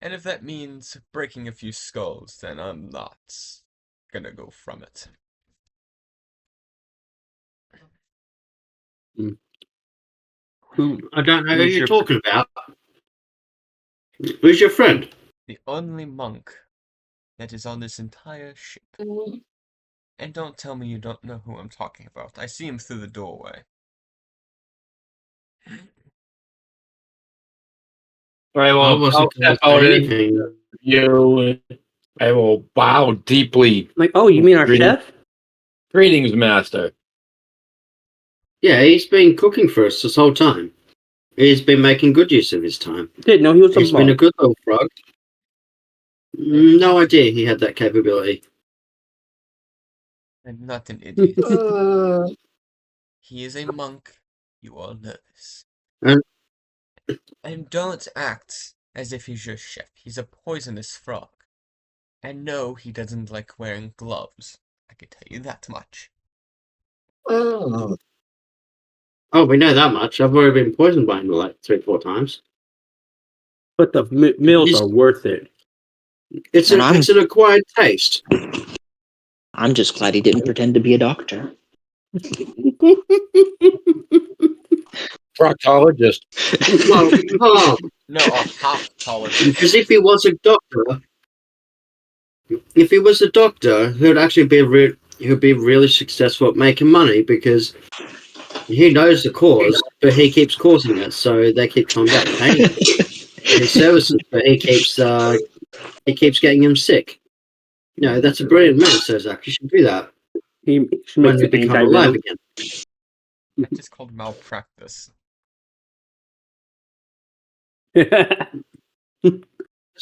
And if that means breaking a few skulls, then I'm not gonna go from it. Who? I don't know who Who's you're your- talking about. Who's your friend? The only monk that is on this entire ship. And don't tell me you don't know who I'm talking about. I see him through the doorway. I I will wasn't going step to out say in anything. you. I will bow deeply. Like, oh, you mean our Greetings. chef? Greetings, master. Yeah, he's been cooking for us this whole time. He's been making good use of his time. Didn't know he was a He's been a monk. good little frog. No idea he had that capability. I'm not an idiot. He is a monk. You all know this. And And don't act as if he's your chef. He's a poisonous frog. And no, he doesn't like wearing gloves. I can tell you that much. oh, we know that much. I've already been poisoned by him like 3-4 times. But the meals are worth it. It's And I'm- it's an acquired taste. I'm just glad he didn't pretend to be a doctor. Proctologist. Well, No, a half-tologist. because if he was a doctor, he'd actually he'd be really successful at making money because he knows the cause, but he keeps causing it, so they keep coming back paying for his services, but he keeps getting him sick. You know, that's a brilliant man, so Zach. You should do that He should when make we the become alive antivenom. again. That's just called malpractice. It's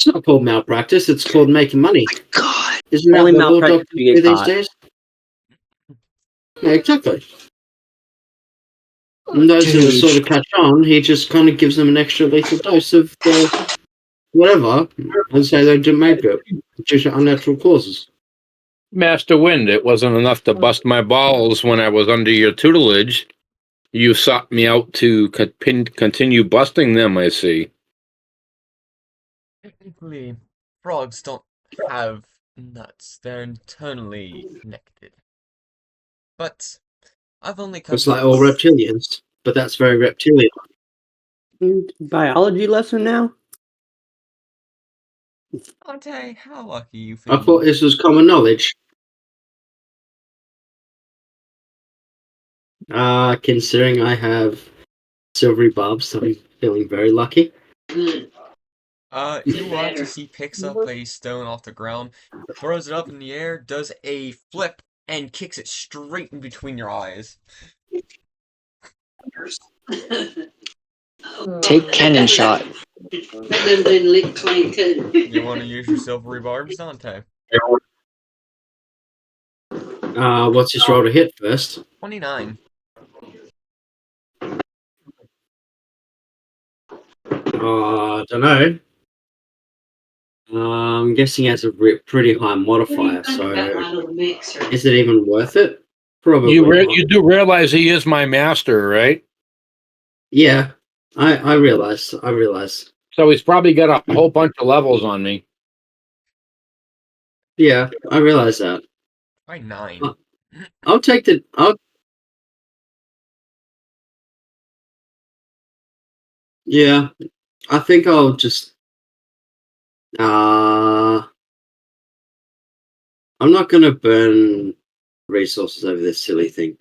not called malpractice, it's called making money. God. Isn't that Only what all malpractice doctors you do get these caught. days? Yeah, exactly. And those who Dude. sort of catch on, he just kind of gives them an extra lethal dose of the whatever and say they didn't make it due to unnatural causes. Master Wind, it wasn't enough to bust my balls when I was under your tutelage. You sought me out to continue busting them, I see. Technically, frogs don't have nuts. They're internally connected. But I've only come It's to like all reptilians, but that's very reptilian. Biology lesson now? Dante, how lucky you I think thought this was common knowledge. Considering I have silvery barbs, I'm feeling very lucky. you watch as he picks up a stone off the ground, throws it up in the air, does a flip, and kicks it straight in between your eyes. Take cannon shot. You want to use your silvery barbs, Dante? What's his roll to hit first? 29. Don't know. I'm guessing it has a pretty high modifier, so is it even worth it? Probably not. You do realize he is my master, right? Yeah, I realize. So he's probably got a whole bunch of levels on me. Yeah, I realize that. By 9. I'll take the. Yeah, I think I'll just. I'm not gonna burn resources over this silly thing.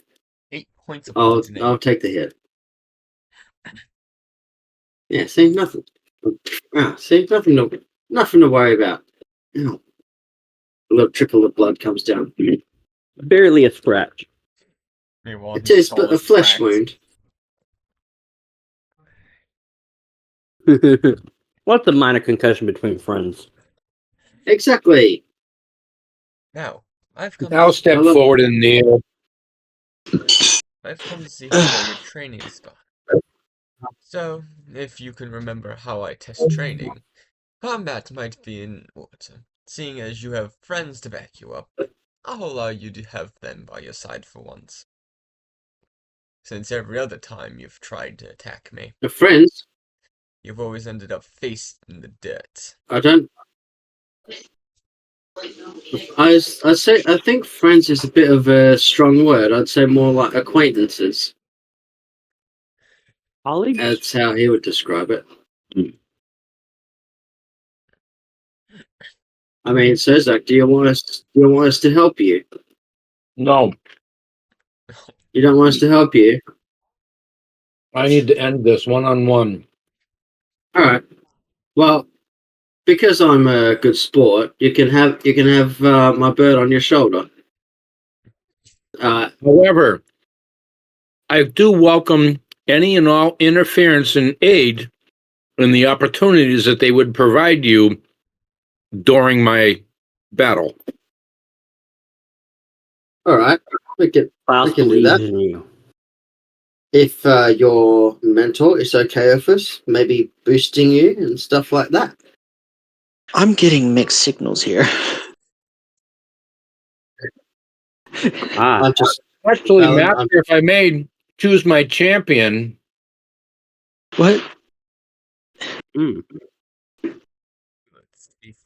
8 points of I'll poisoning. take the hit. Yeah, see nothing. See nothing to worry about. Ow. A little trickle of blood comes down. Barely a scratch. Meanwhile, It his is skull but a is flesh cracked. wound. What's a minor concussion between friends? Exactly. Now, I've come Now step forward and kneel. I've come to see how well your training's gone. So, if you can remember how I test training, combat might be in order. Seeing as you have friends to back you up, I'll allow you to have them by your side for once. Since every other time you've tried to attack me, The friends. you've always ended up face in the dirt. I don't. I say I think friends is a bit of a strong word. I'd say more like acquaintances. Colleagues? That's how he would describe it. I mean, so Zach, do you want us to help you? No, You don't want us to help you? I need to end this one-on-one. All right. Well, because I'm a good sport, you can have my bird on your shoulder. However, I do welcome any and all interference and aid in the opportunities that they would provide you during my battle. All right. We can Klaus can do that. believes in you. If your mentor is okay with us, maybe boosting you and stuff like that. I'm getting mixed signals here. Ah, I'm just Actually, Alan, Master, if I may choose my champion, What? mm.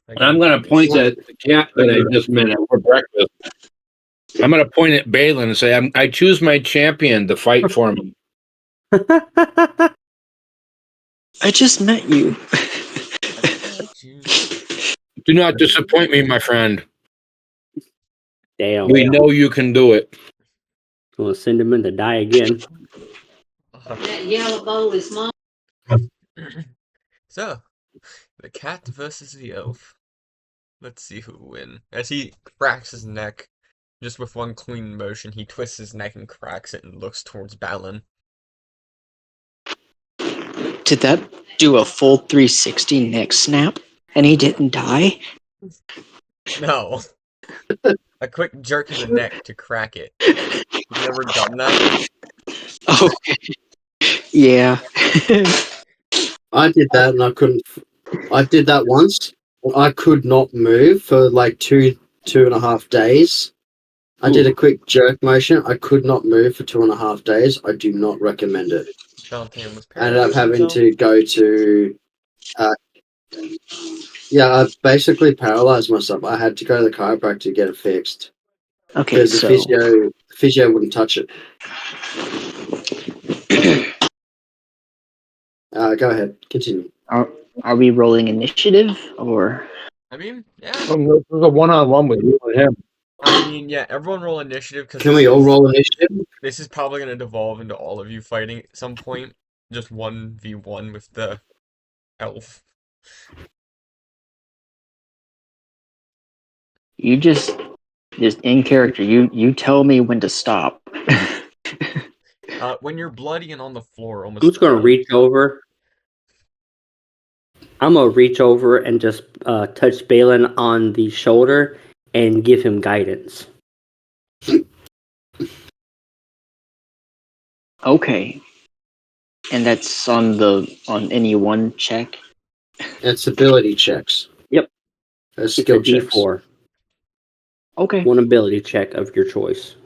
And I'm going to point at the cat that I just met for breakfast. I'm going to point at Balin and say, I choose my champion to fight for me. I just met you. Met you. Do not disappoint me, my friend. Damn. We know you can do it. Gonna send him in to die again. That yellow bowl is mine. So, the cat versus the elf. Let's see who will win. As he cracks his neck, just with one clean motion, he twists his neck and cracks it and looks towards Balin. Did that do a full 360 neck snap? And he didn't die? No. A quick jerk of the neck to crack it. You've never done that? Okay. Yeah. I did that and I couldn't. I did that once. I could not move for like two and a half days. I did a quick jerk motion. I could not move for 2.5 days. I do not recommend it. Dante was I ended up paralyzed having himself. to go to. Yeah, I basically paralyzed myself. I had to go to the chiropractor to get it fixed Okay, because the so physio wouldn't touch it. Go ahead, continue. are we rolling initiative or? I mean, yeah. This is a one-on-one with you and him. I mean, yeah, everyone roll initiative because Can we all roll initiative? this is probably going to devolve into all of you fighting at some point. Just 1v1 with the elf. You just in character. You tell me when to stop. When you're bloody and on the floor, almost. Who's gonna reach over? I'm gonna reach over and just touch Balin on the shoulder and give him guidance. Okay. And that's on any one check. It's ability checks. Yep. It's It's a skill checks. D4. Okay. One ability check of your choice.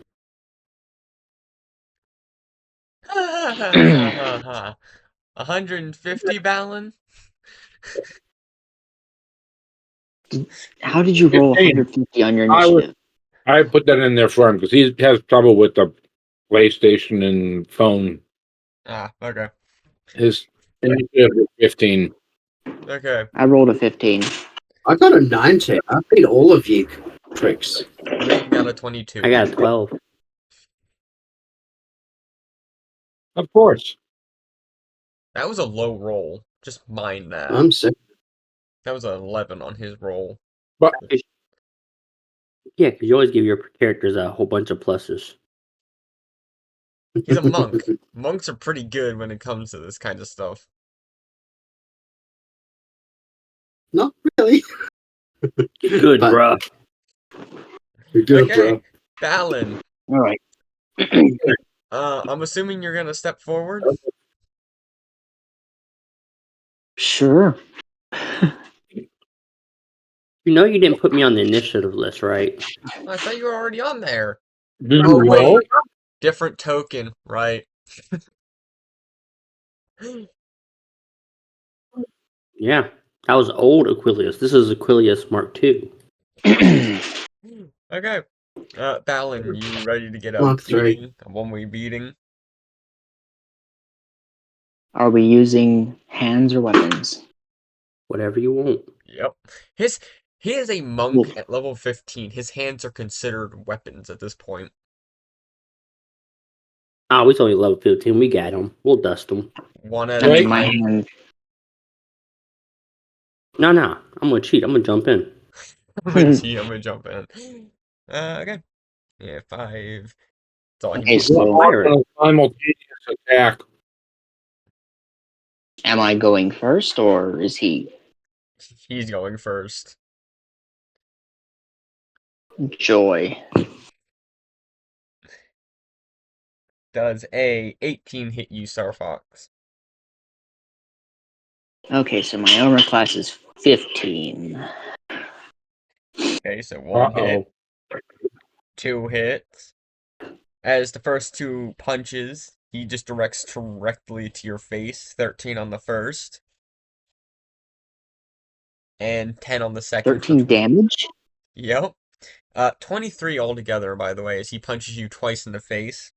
Ha ha ha ha ha. 150 Balin? How did you roll 15. 150 on your initiative? I put that in there for him because he has trouble with the PlayStation and phone. Ah, okay. His initiative is 15. Okay. I rolled a 15. I got a 19. I beat all of you pricks. Reed got a 22. I got a 12. Of course. That was a low roll. Just mind that. I'm sick. That was an 11 on his roll. But Yeah, because you always give your characters a whole bunch of pluses. He's a monk. Monks are pretty good when it comes to this kind of stuff. Not really. Good, But- bruh. You're good, Okay. bro. Balin. All right. I'm assuming you're gonna step forward? Sure. You know you didn't put me on the initiative list, right? I thought you were already on there. do you Oh, roll? wait. Different token, right. Yeah. That was old Aquilius. This is Aquilius Mark II. Okay. Balin, you ready to get a Mark III. beating? A one-way beating? Are we using hands or weapons? Whatever you want. Yep. He is a monk at level 15. His hands are considered weapons at this point. Oh, he's only level 15. We got him. We'll dust him. One at Right. a My time. hand. No. I'm going to cheat. I'm going to jump in. I'm gonna jump in. Okay. Yeah, 5. That's all he Okay, can so Fire it. A simultaneous attack. am I going first or is he? He's going first. Joy. Does a 18 hit you, Star Fox? Okay, so my armor class is 15. Okay, so 1 hit, Uh-oh. 2 hits. As the first 2 punches, he just directs directly to your face. 13 on the first. and 10 on the second for 13 damage? Yep. 23 altogether, by the way, as he punches you twice in the face.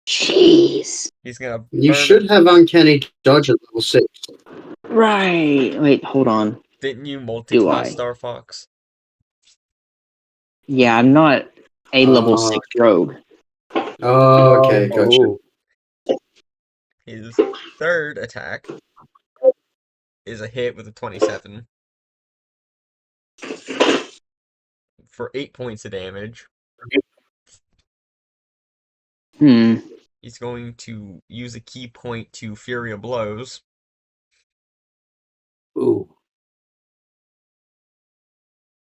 Jeez. He's gonna You burn should it. have uncanny dodge at level 6. Right. Wait, hold on. Didn't you Do multi-class I? Star Fox? Yeah, I'm not a level 6 rogue. Oh, okay, gotcha. Oh, His third attack is a hit with a 27 for 8 points of damage. Hmm. He's going to use a key point to Fury of Blows. ooh.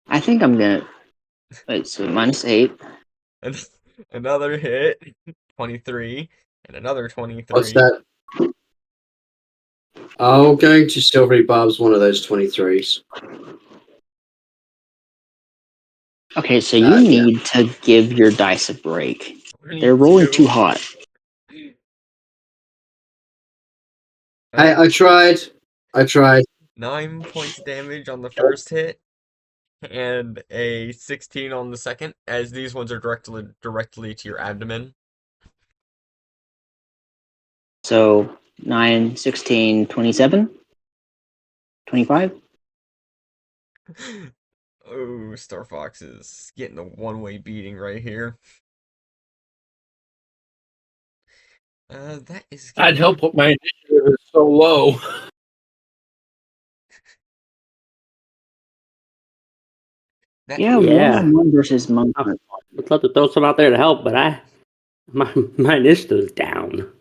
I think I'm gonna. Wait, so -8. And another hit, 23, and another What's 23. that? I'm going to Silvery Barb's one of those 23s. Okay, so you Yeah. need to give your dice a break. They're 22. rolling too hot. Hey, I tried. 9 points of damage on the first hit, and a 16 on the second, as these ones are directly to your abdomen. So 9, 16, 27, 25. Oh, Star Fox is getting a one-way beating right here. That is I'd gonna help, but my initiative is so low. that Yeah, Yeah. 1-on-1 versus monk. I would love to throw some out there to help, but my initiative's down.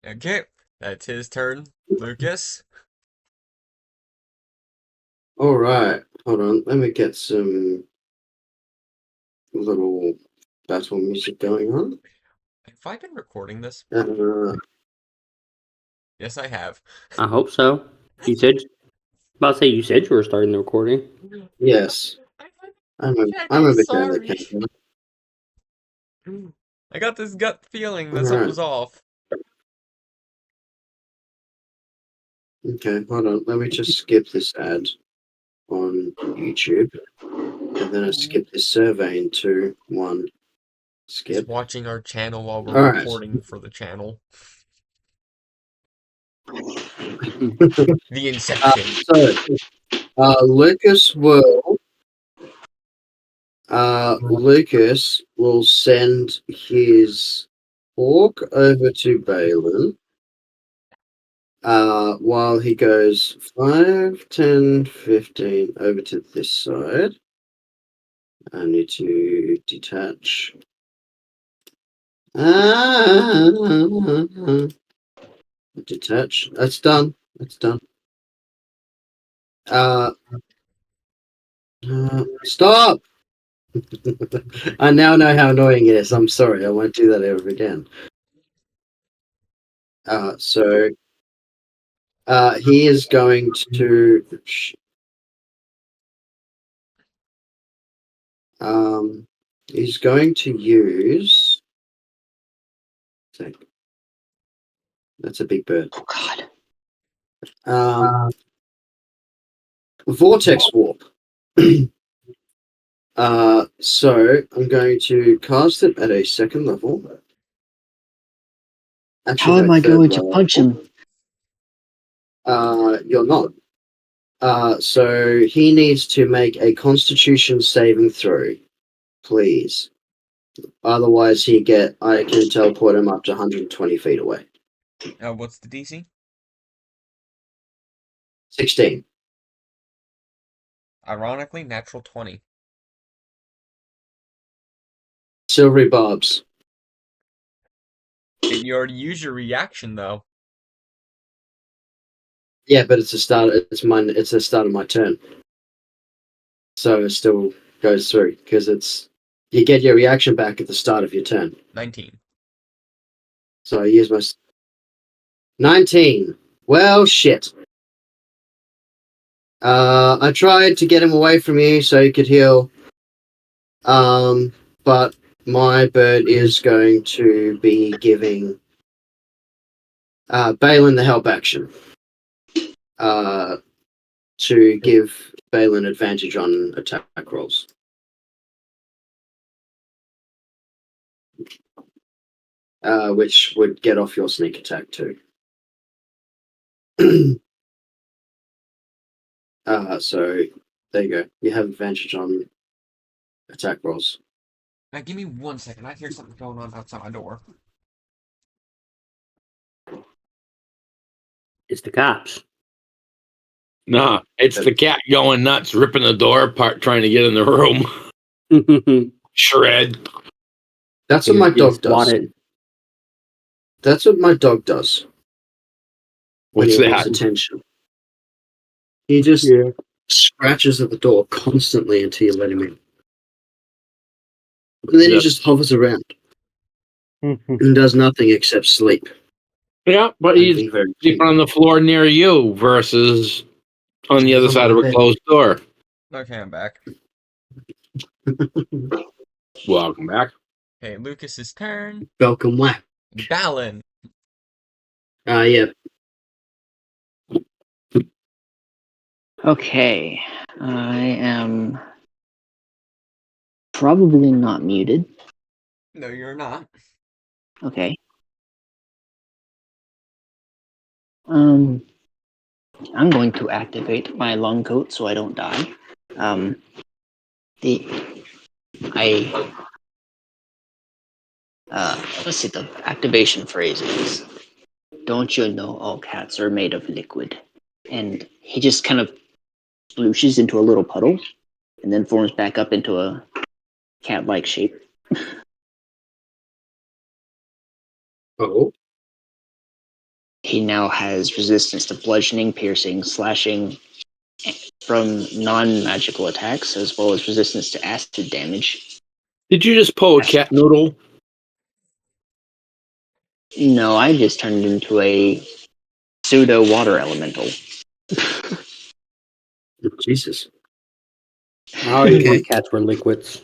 okay. That's his turn, Lucas. Alright, hold on. Let me get some little battle music going on. Have I been recording this? Yes, I have. I hope so. You said about to say you said you were starting the recording. Yes. I I'm remember doing the sorry. countdown. I got this gut feeling that Alright. something's off. Okay, hold on. Let me just skip this ad on YouTube. And then I skip this survey into one He's skip. watching our channel while we're Alright. recording for the channel. Hmm. The Inception. Lucas will send his orc over to Balin. While he goes 5, 10, 15 over to this side. I need to detach. Detach. That's done. Stop! I now know how annoying it is. I'm sorry. I won't do that ever again. So he is going to. He's going to use. That's a big bird. Oh God. Vortex warp. So I'm going to cast it at a second level. Actually, How am no, I third going to level. punch him? You're not. So he needs to make a Constitution saving throw, please. Otherwise, I can teleport him up to 120 feet away. What's the DC? 16. Ironically, natural 20. Silvery barbs. And you already used your reaction, though. Yeah, but it's the start. It's the start of my turn. So it still goes through because you get your reaction back at the start of your turn. 19. So I use my 19. Well, shit. I tried to get him away from you so he could heal. But my bird is going to be giving Balin the help action. to give Balin advantage on attack rolls. Which would get off your sneak attack too. So there you go. You have advantage on attack rolls. Now give me 1 second. I hear something going on outside my door. It's the cops. Nah, it's the cat going nuts, ripping the door apart, trying to get in the room. Shred. That's what my dog does. Swatted. That's what my dog does when What's he wants that? attention. He just scratches at the door constantly until you let him in. And then he just hovers around and does nothing except sleep. Yeah, but And he's be very sleeping on the floor near you versus on the other On side my of a bed. closed door. Okay, I'm back. Welcome back. Okay, Lucas's turn. Welcome whack. Balin. Yeah. Okay, I am probably not muted. No, you're not. Okay. I'm going to activate my long coat so I don't die. The I let's see, the activation phrase is, "Don't you know all cats are made of liquid?" And he just kind of splooshes into a little puddle and then forms back up into a cat-like shape. Oh. He now has resistance to bludgeoning, piercing, slashing from non-magical attacks, as well as resistance to acid damage. Did you just pull a cat noodle? No, I just turned into a pseudo water elemental. Jesus. I already Okay. knew cats were liquids.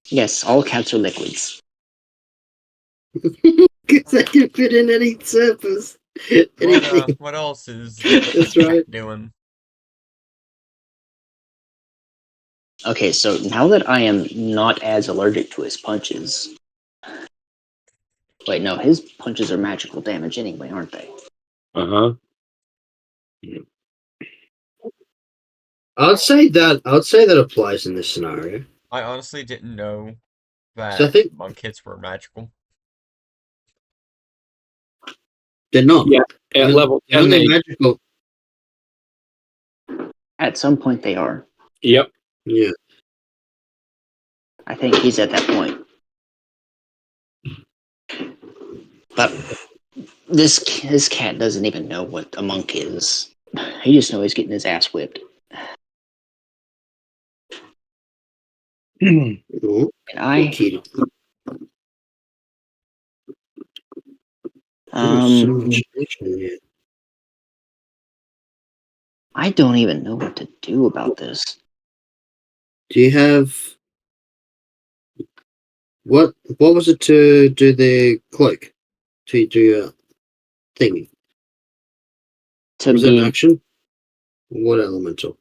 Yes, all cats are liquids. Because I can fit in any surface. Anything. What else is the That's cat right. doing? Okay, so now that I am not as allergic to his punches. Wait, no, his punches are magical damage anyway, aren't they? Uh-huh. I would say that applies in this scenario. I honestly didn't know So I that think monk hits were magical. they're not. Yeah, at level They're 10 only they... magical. At some point they are. Yep. Yeah. I think he's at that point. But this cat doesn't even know what a monk is. He just knows he's getting his ass whipped. Oh, And I kitty. There's so much action here. I don't even know what to do about this. Do you have what was it to do the cloak? To do your thingy? To Was that an be action? What elemental?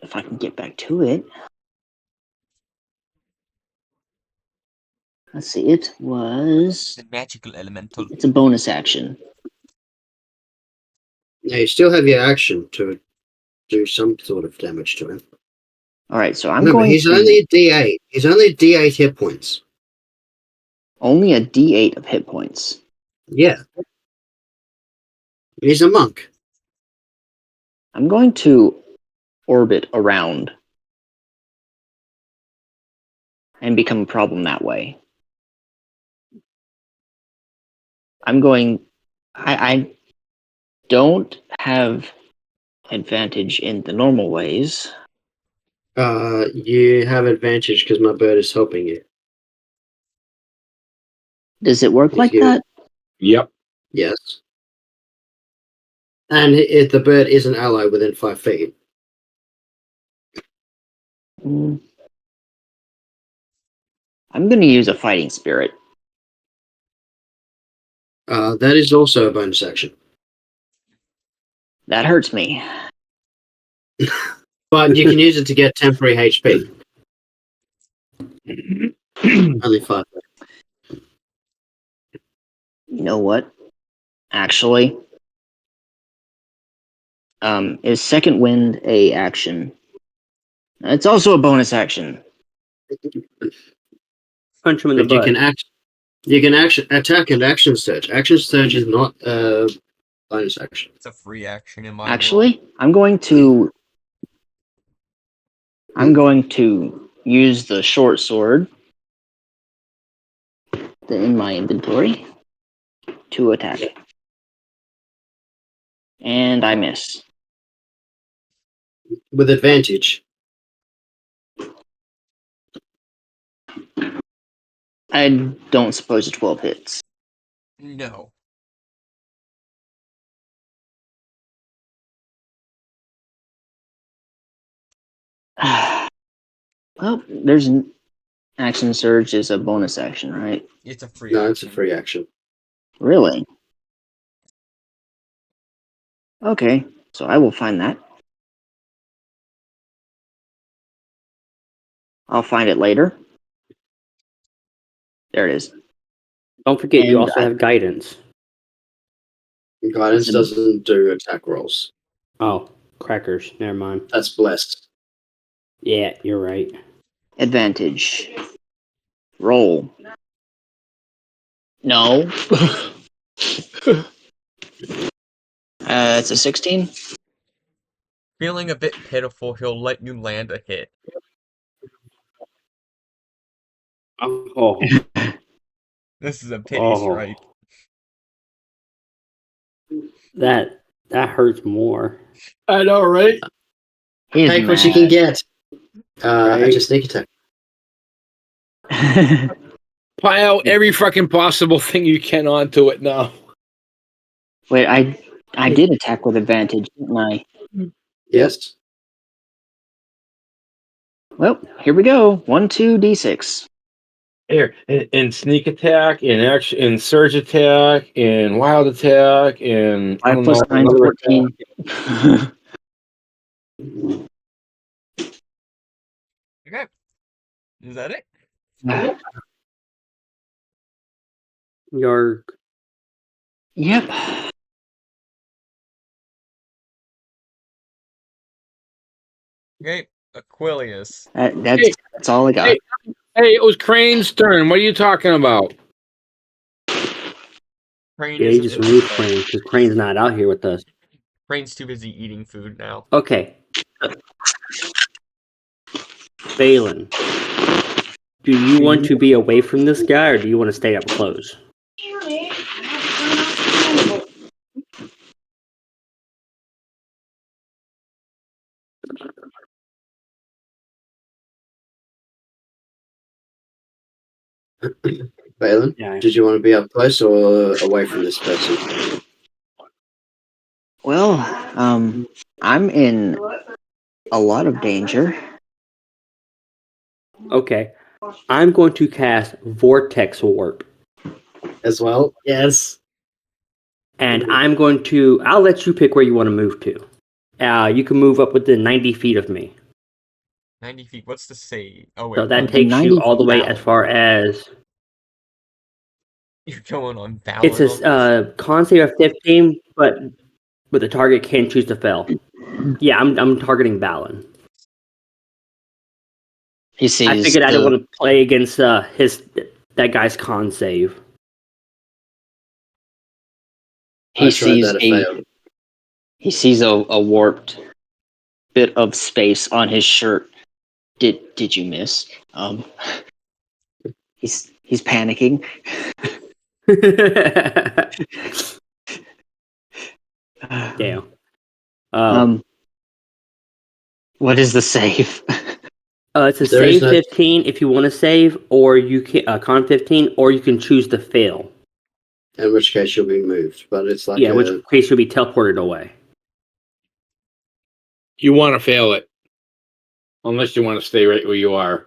if I can get back to it. Let's see, it was The magical elemental. it's a bonus action. Now you still have your action to do some sort of damage to him. Alright, so I'm Remember, going he's to only a D8. He's only a D8 hit points. only a D8 of hit points. Yeah. He's a monk. I'm going to orbit around and become a problem that way. I don't have advantage in the normal ways. You have advantage because my bird is helping you. Does it work He's like giving- that? Yep. Yes. And if the bird is an ally within 5 feet. Mm. I'm going to use a fighting spirit. That is also a bonus action. That hurts me. But you can use it to get temporary HP. Only 5. You know what? Actually, is second wind a action? It's also a bonus action. Punch him in the But you butt. can attack and action surge. Action surge is not a bonus action. It's a free action in my Actually, I'm going to use the short sword in my inventory to attack. And I miss. With advantage. I don't suppose a 12 hits. world. No. Well, there's an action surge is a bonus action, right? It's a free No, action. it's a free action. Really? Okay, so I will find that. I'll find it later. There it is. Don't forget, you And also have guidance. Guidance Listen. doesn't do attack rolls. Oh, crackers. Never mind. That's blessed. Yeah, you're right. Advantage. Roll. No. It's a 16. Feeling a bit pitiful, he'll let you land a hit. Oh, This is a pity oh, strike. that hurts more. I know, right? He's Take what you can mad. get. Right? Extra sneak attack. Pile every fucking possible thing you can onto it now. Wait, I did attack with advantage, didn't I? Yes. Well, here we go. 1, 2, d6. Here, in sneak attack, in action, in surge attack, in wild attack, in 5 plus 9 is another 14. Okay. Is that it? You're Yep. Okay. Aquilius. That's all I got. Hey. Hey, it was Crane's turn. What are you talking about? Crane yeah. is You just removed Crane because Crane's not out here with us. Crane's too busy eating food now. Okay. Balin, do you want to be away from this guy or do you want to stay up close? Balin, Yeah. did you want to be up close or away from this person? Well, I'm in a lot of danger. Okay. I'm going to cast Vortex Warp. As well? Yes. And I'll let you pick where you want to move to. You can move up within 90 feet of me. 90 feet. What's the save? Oh, wait. So that Within takes 90 you all the way feet. as far as You're going on Valor. it's a con save of 15, but the target can choose to fail. Yeah, I'm targeting Balin. He sees I figured I didn't want to play against that guy's con save. He sees a warped bit of space on his shirt. Did you miss? He's panicking. Damn. What is the save? It's a There save is no- 15 if you want to save, or you can con 15, or you can choose to fail. In which case you'll be moved, but it's like Yeah, in which case you'll be teleported away. You want to fail it. Unless you want to stay right where you are.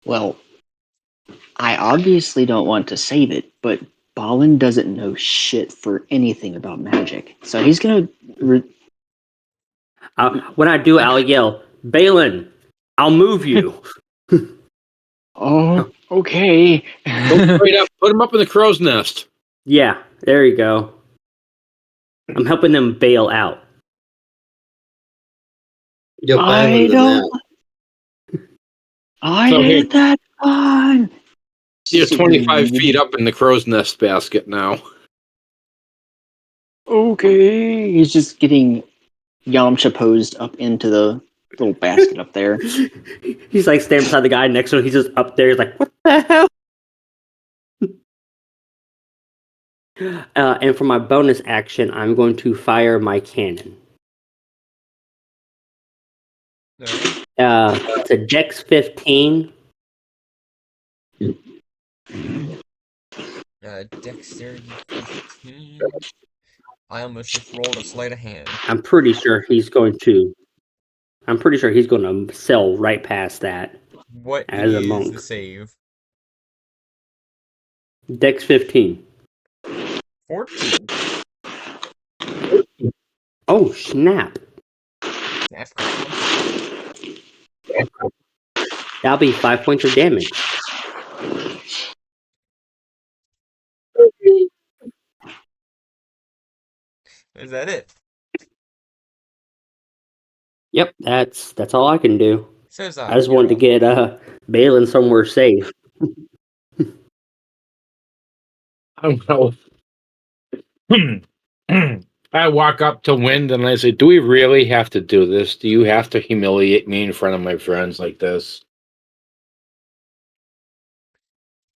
Well, I obviously don't want to save it, but Balin doesn't know shit for anything about magic, so he's gonna. When I do, I'll yell, Balin, I'll move you. Oh, okay. Go straight up. Put him up in the crow's nest. Yeah, there you go. I'm helping them bail out. You're I bailing them don't. out. I So did that fun. You're 25 feet up in the crow's nest basket now. Okay. He's just getting Yamcha posed up into the little basket up there. He's like standing beside the guy next to him. He's just up there. He's like, what the hell? And for my bonus action, I'm going to fire my cannon. Alright. It's a Dex 15. Dexterity 15. I almost just rolled a sleight of hand. I'm pretty sure he's going to sail right past that What as a is monk. the save? Dex 15. 14. Oh, snap. That's critical. That'll be 5 points of damage. Is that it? Yep, that's all I can do. Says I just wanted to you're get Balin somewhere safe. I'm gonna. I walk up to Wind and I say, "Do we really have to do this? Do you have to humiliate me in front of my friends like this?"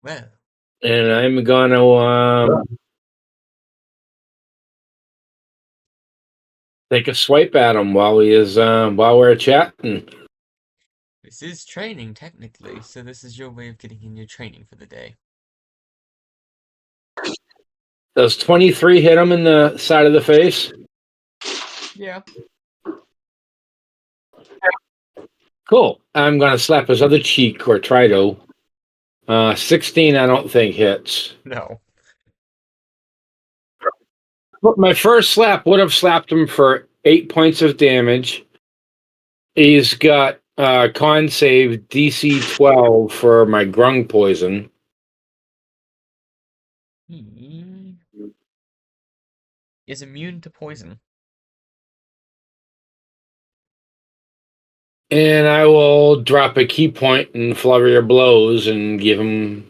well, And I'm gonna take a swipe at him while we're chatting. this is training technically, so this is your way of getting in your training for the day. Does 23 hit him in the side of the face? Yeah. Cool. I'm gonna slap his other cheek or try to. 16, I don't think hits. No. But my first slap would have slapped him for 8 points of damage. He's got con save DC 12 for my grung poison. He is immune to poison. And I will drop a key point in Flurry of Blows and give him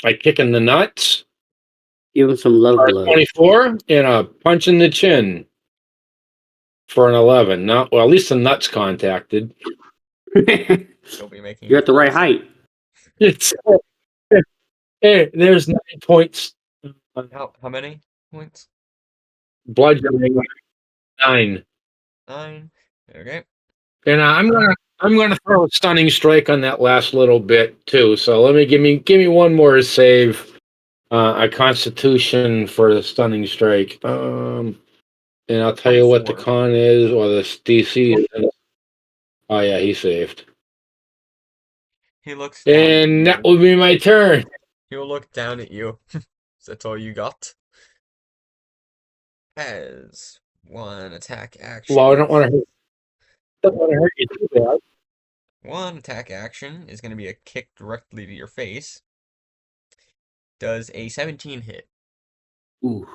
a kick in the nuts. Give him some love For a blow. 24 and a punch in the chin for an 11. Not well, at least the nuts contacted. You'll be making. You're at the right height. It's hey, there's 9 points. How many points? Bludgeoning 9. 9. Okay. And I'm gonna throw a stunning strike on that last little bit too. So let me give me one more save. A Constitution for the stunning strike. And I'll tell you what the 24. con is or the DC. Oh yeah, he saved. He looks down at And that you. will be my turn. He'll look down at you. That's all you got. As one attack action. Well, I don't want to hurt you too bad. One attack action is going to be a kick directly to your face. Does a 17 hit? Ooh.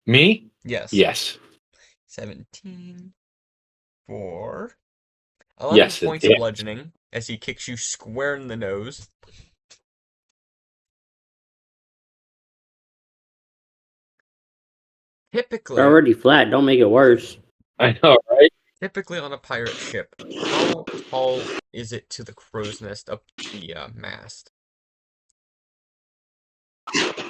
Me? Yes. Yes. 17 for 11 Yes, it points of hit. bludgeoning as he kicks you square in the nose. Typically, They're already flat. Don't make it worse. I know, right? typically on a pirate ship, how tall is it to the crow's nest up the mast?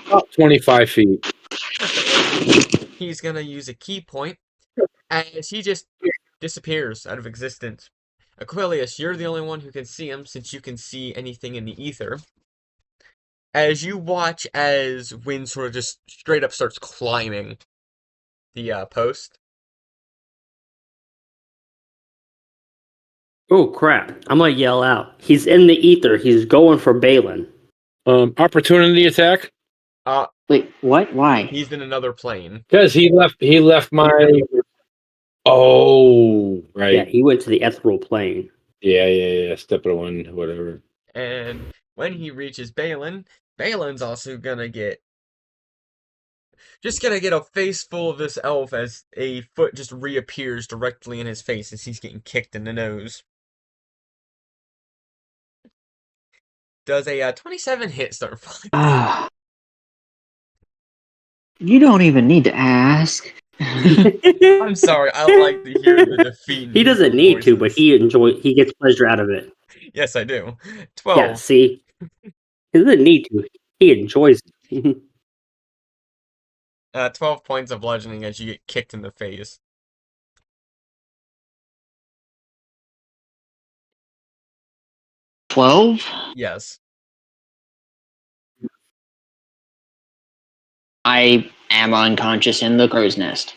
About 25 feet. Perfect. He's gonna use a key point as he just disappears out of existence. Aquilius, you're the only one who can see him since you can see anything in the ether. As you watch as Wind sort of just straight up starts climbing the post. Oh crap! I'm gonna yell out. He's in the ether. He's going for Balin. Opportunity attack? Wait, what? Why? He's in another plane. Because he left my. Oh, right. Yeah, he went to the ethereal plane. Yeah. Step of one, whatever. And when he reaches Balin, Balin's also gonna get a face full of this elf as a foot just reappears directly in his face as he's getting kicked in the nose. Does a 27 hit, Starfire? Ah. You don't even need to ask. I'm sorry, I like to hear the defeat in He doesn't people's need to, but voices. he gets pleasure out of it. Yes, I do. Yeah, 12. see? He doesn't need to. He enjoys it. 12 points of bludgeoning as you get kicked in the face. 12? Yes. I am unconscious in the crow's nest.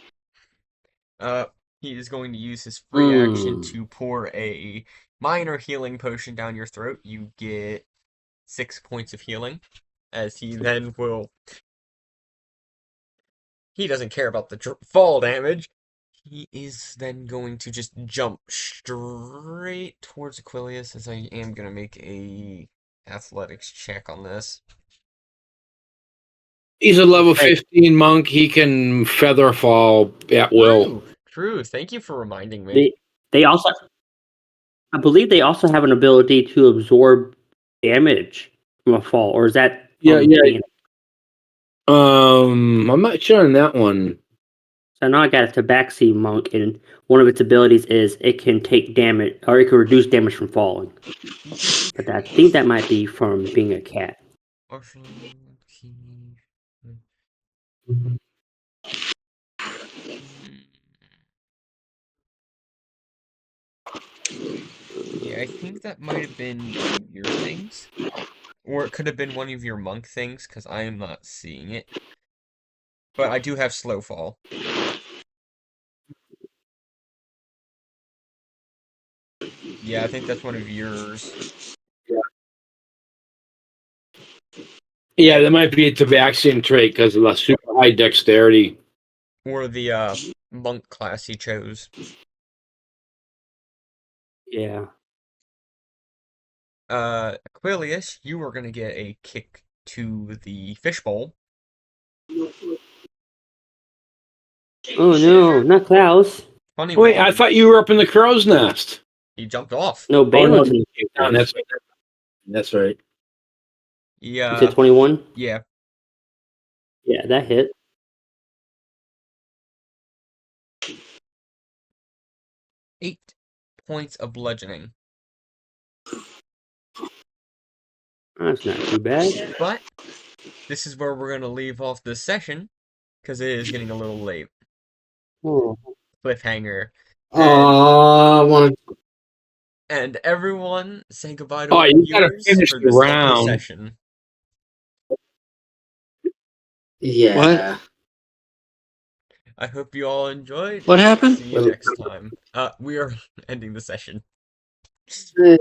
He is going to use his free action to pour a minor healing potion down your throat. You get 6 points of healing, as he then will... He doesn't care about the fall damage. He is then going to just jump straight towards Aquilius, as I am going to make a athletics check on this. He's a level 15 monk. He can feather fall at will. True. Thank you for reminding me. They also, I believe, they also have an ability to absorb damage from a fall, or is that? Yeah. I'm not sure on that one. So I know I got a Tabaxi monk, and one of its abilities is it can take damage, or it can reduce damage from falling. But I think that might be from being a cat. Yeah, I think that might have been one of your things. Or it could have been one of your monk things, because I am not seeing it. But I do have slow fall. Yeah, I think that's one of yours. Yeah, that might be a Tabaxian trait because of the super high dexterity. Or the monk class he chose. Yeah. Aquilius, you are gonna get a kick to the fishbowl. Oh no, not Klaus. Funny Wait, way, I thought you were up in the crow's nest. he jumped off. No, Balin's no. in the Oh, that's right. Is it 21? Yeah. Yeah, that hit. Eight points of bludgeoning. That's not too bad. But this is where we're gonna leave off this session, because it is getting a little late. Oh. Cliffhanger. I want to. And everyone say goodbye to Oh, our you gotta viewers finish for the this lovely round. session. Yeah. What? I hope you all enjoyed. What happened? See you next time. We are ending the session. Hey.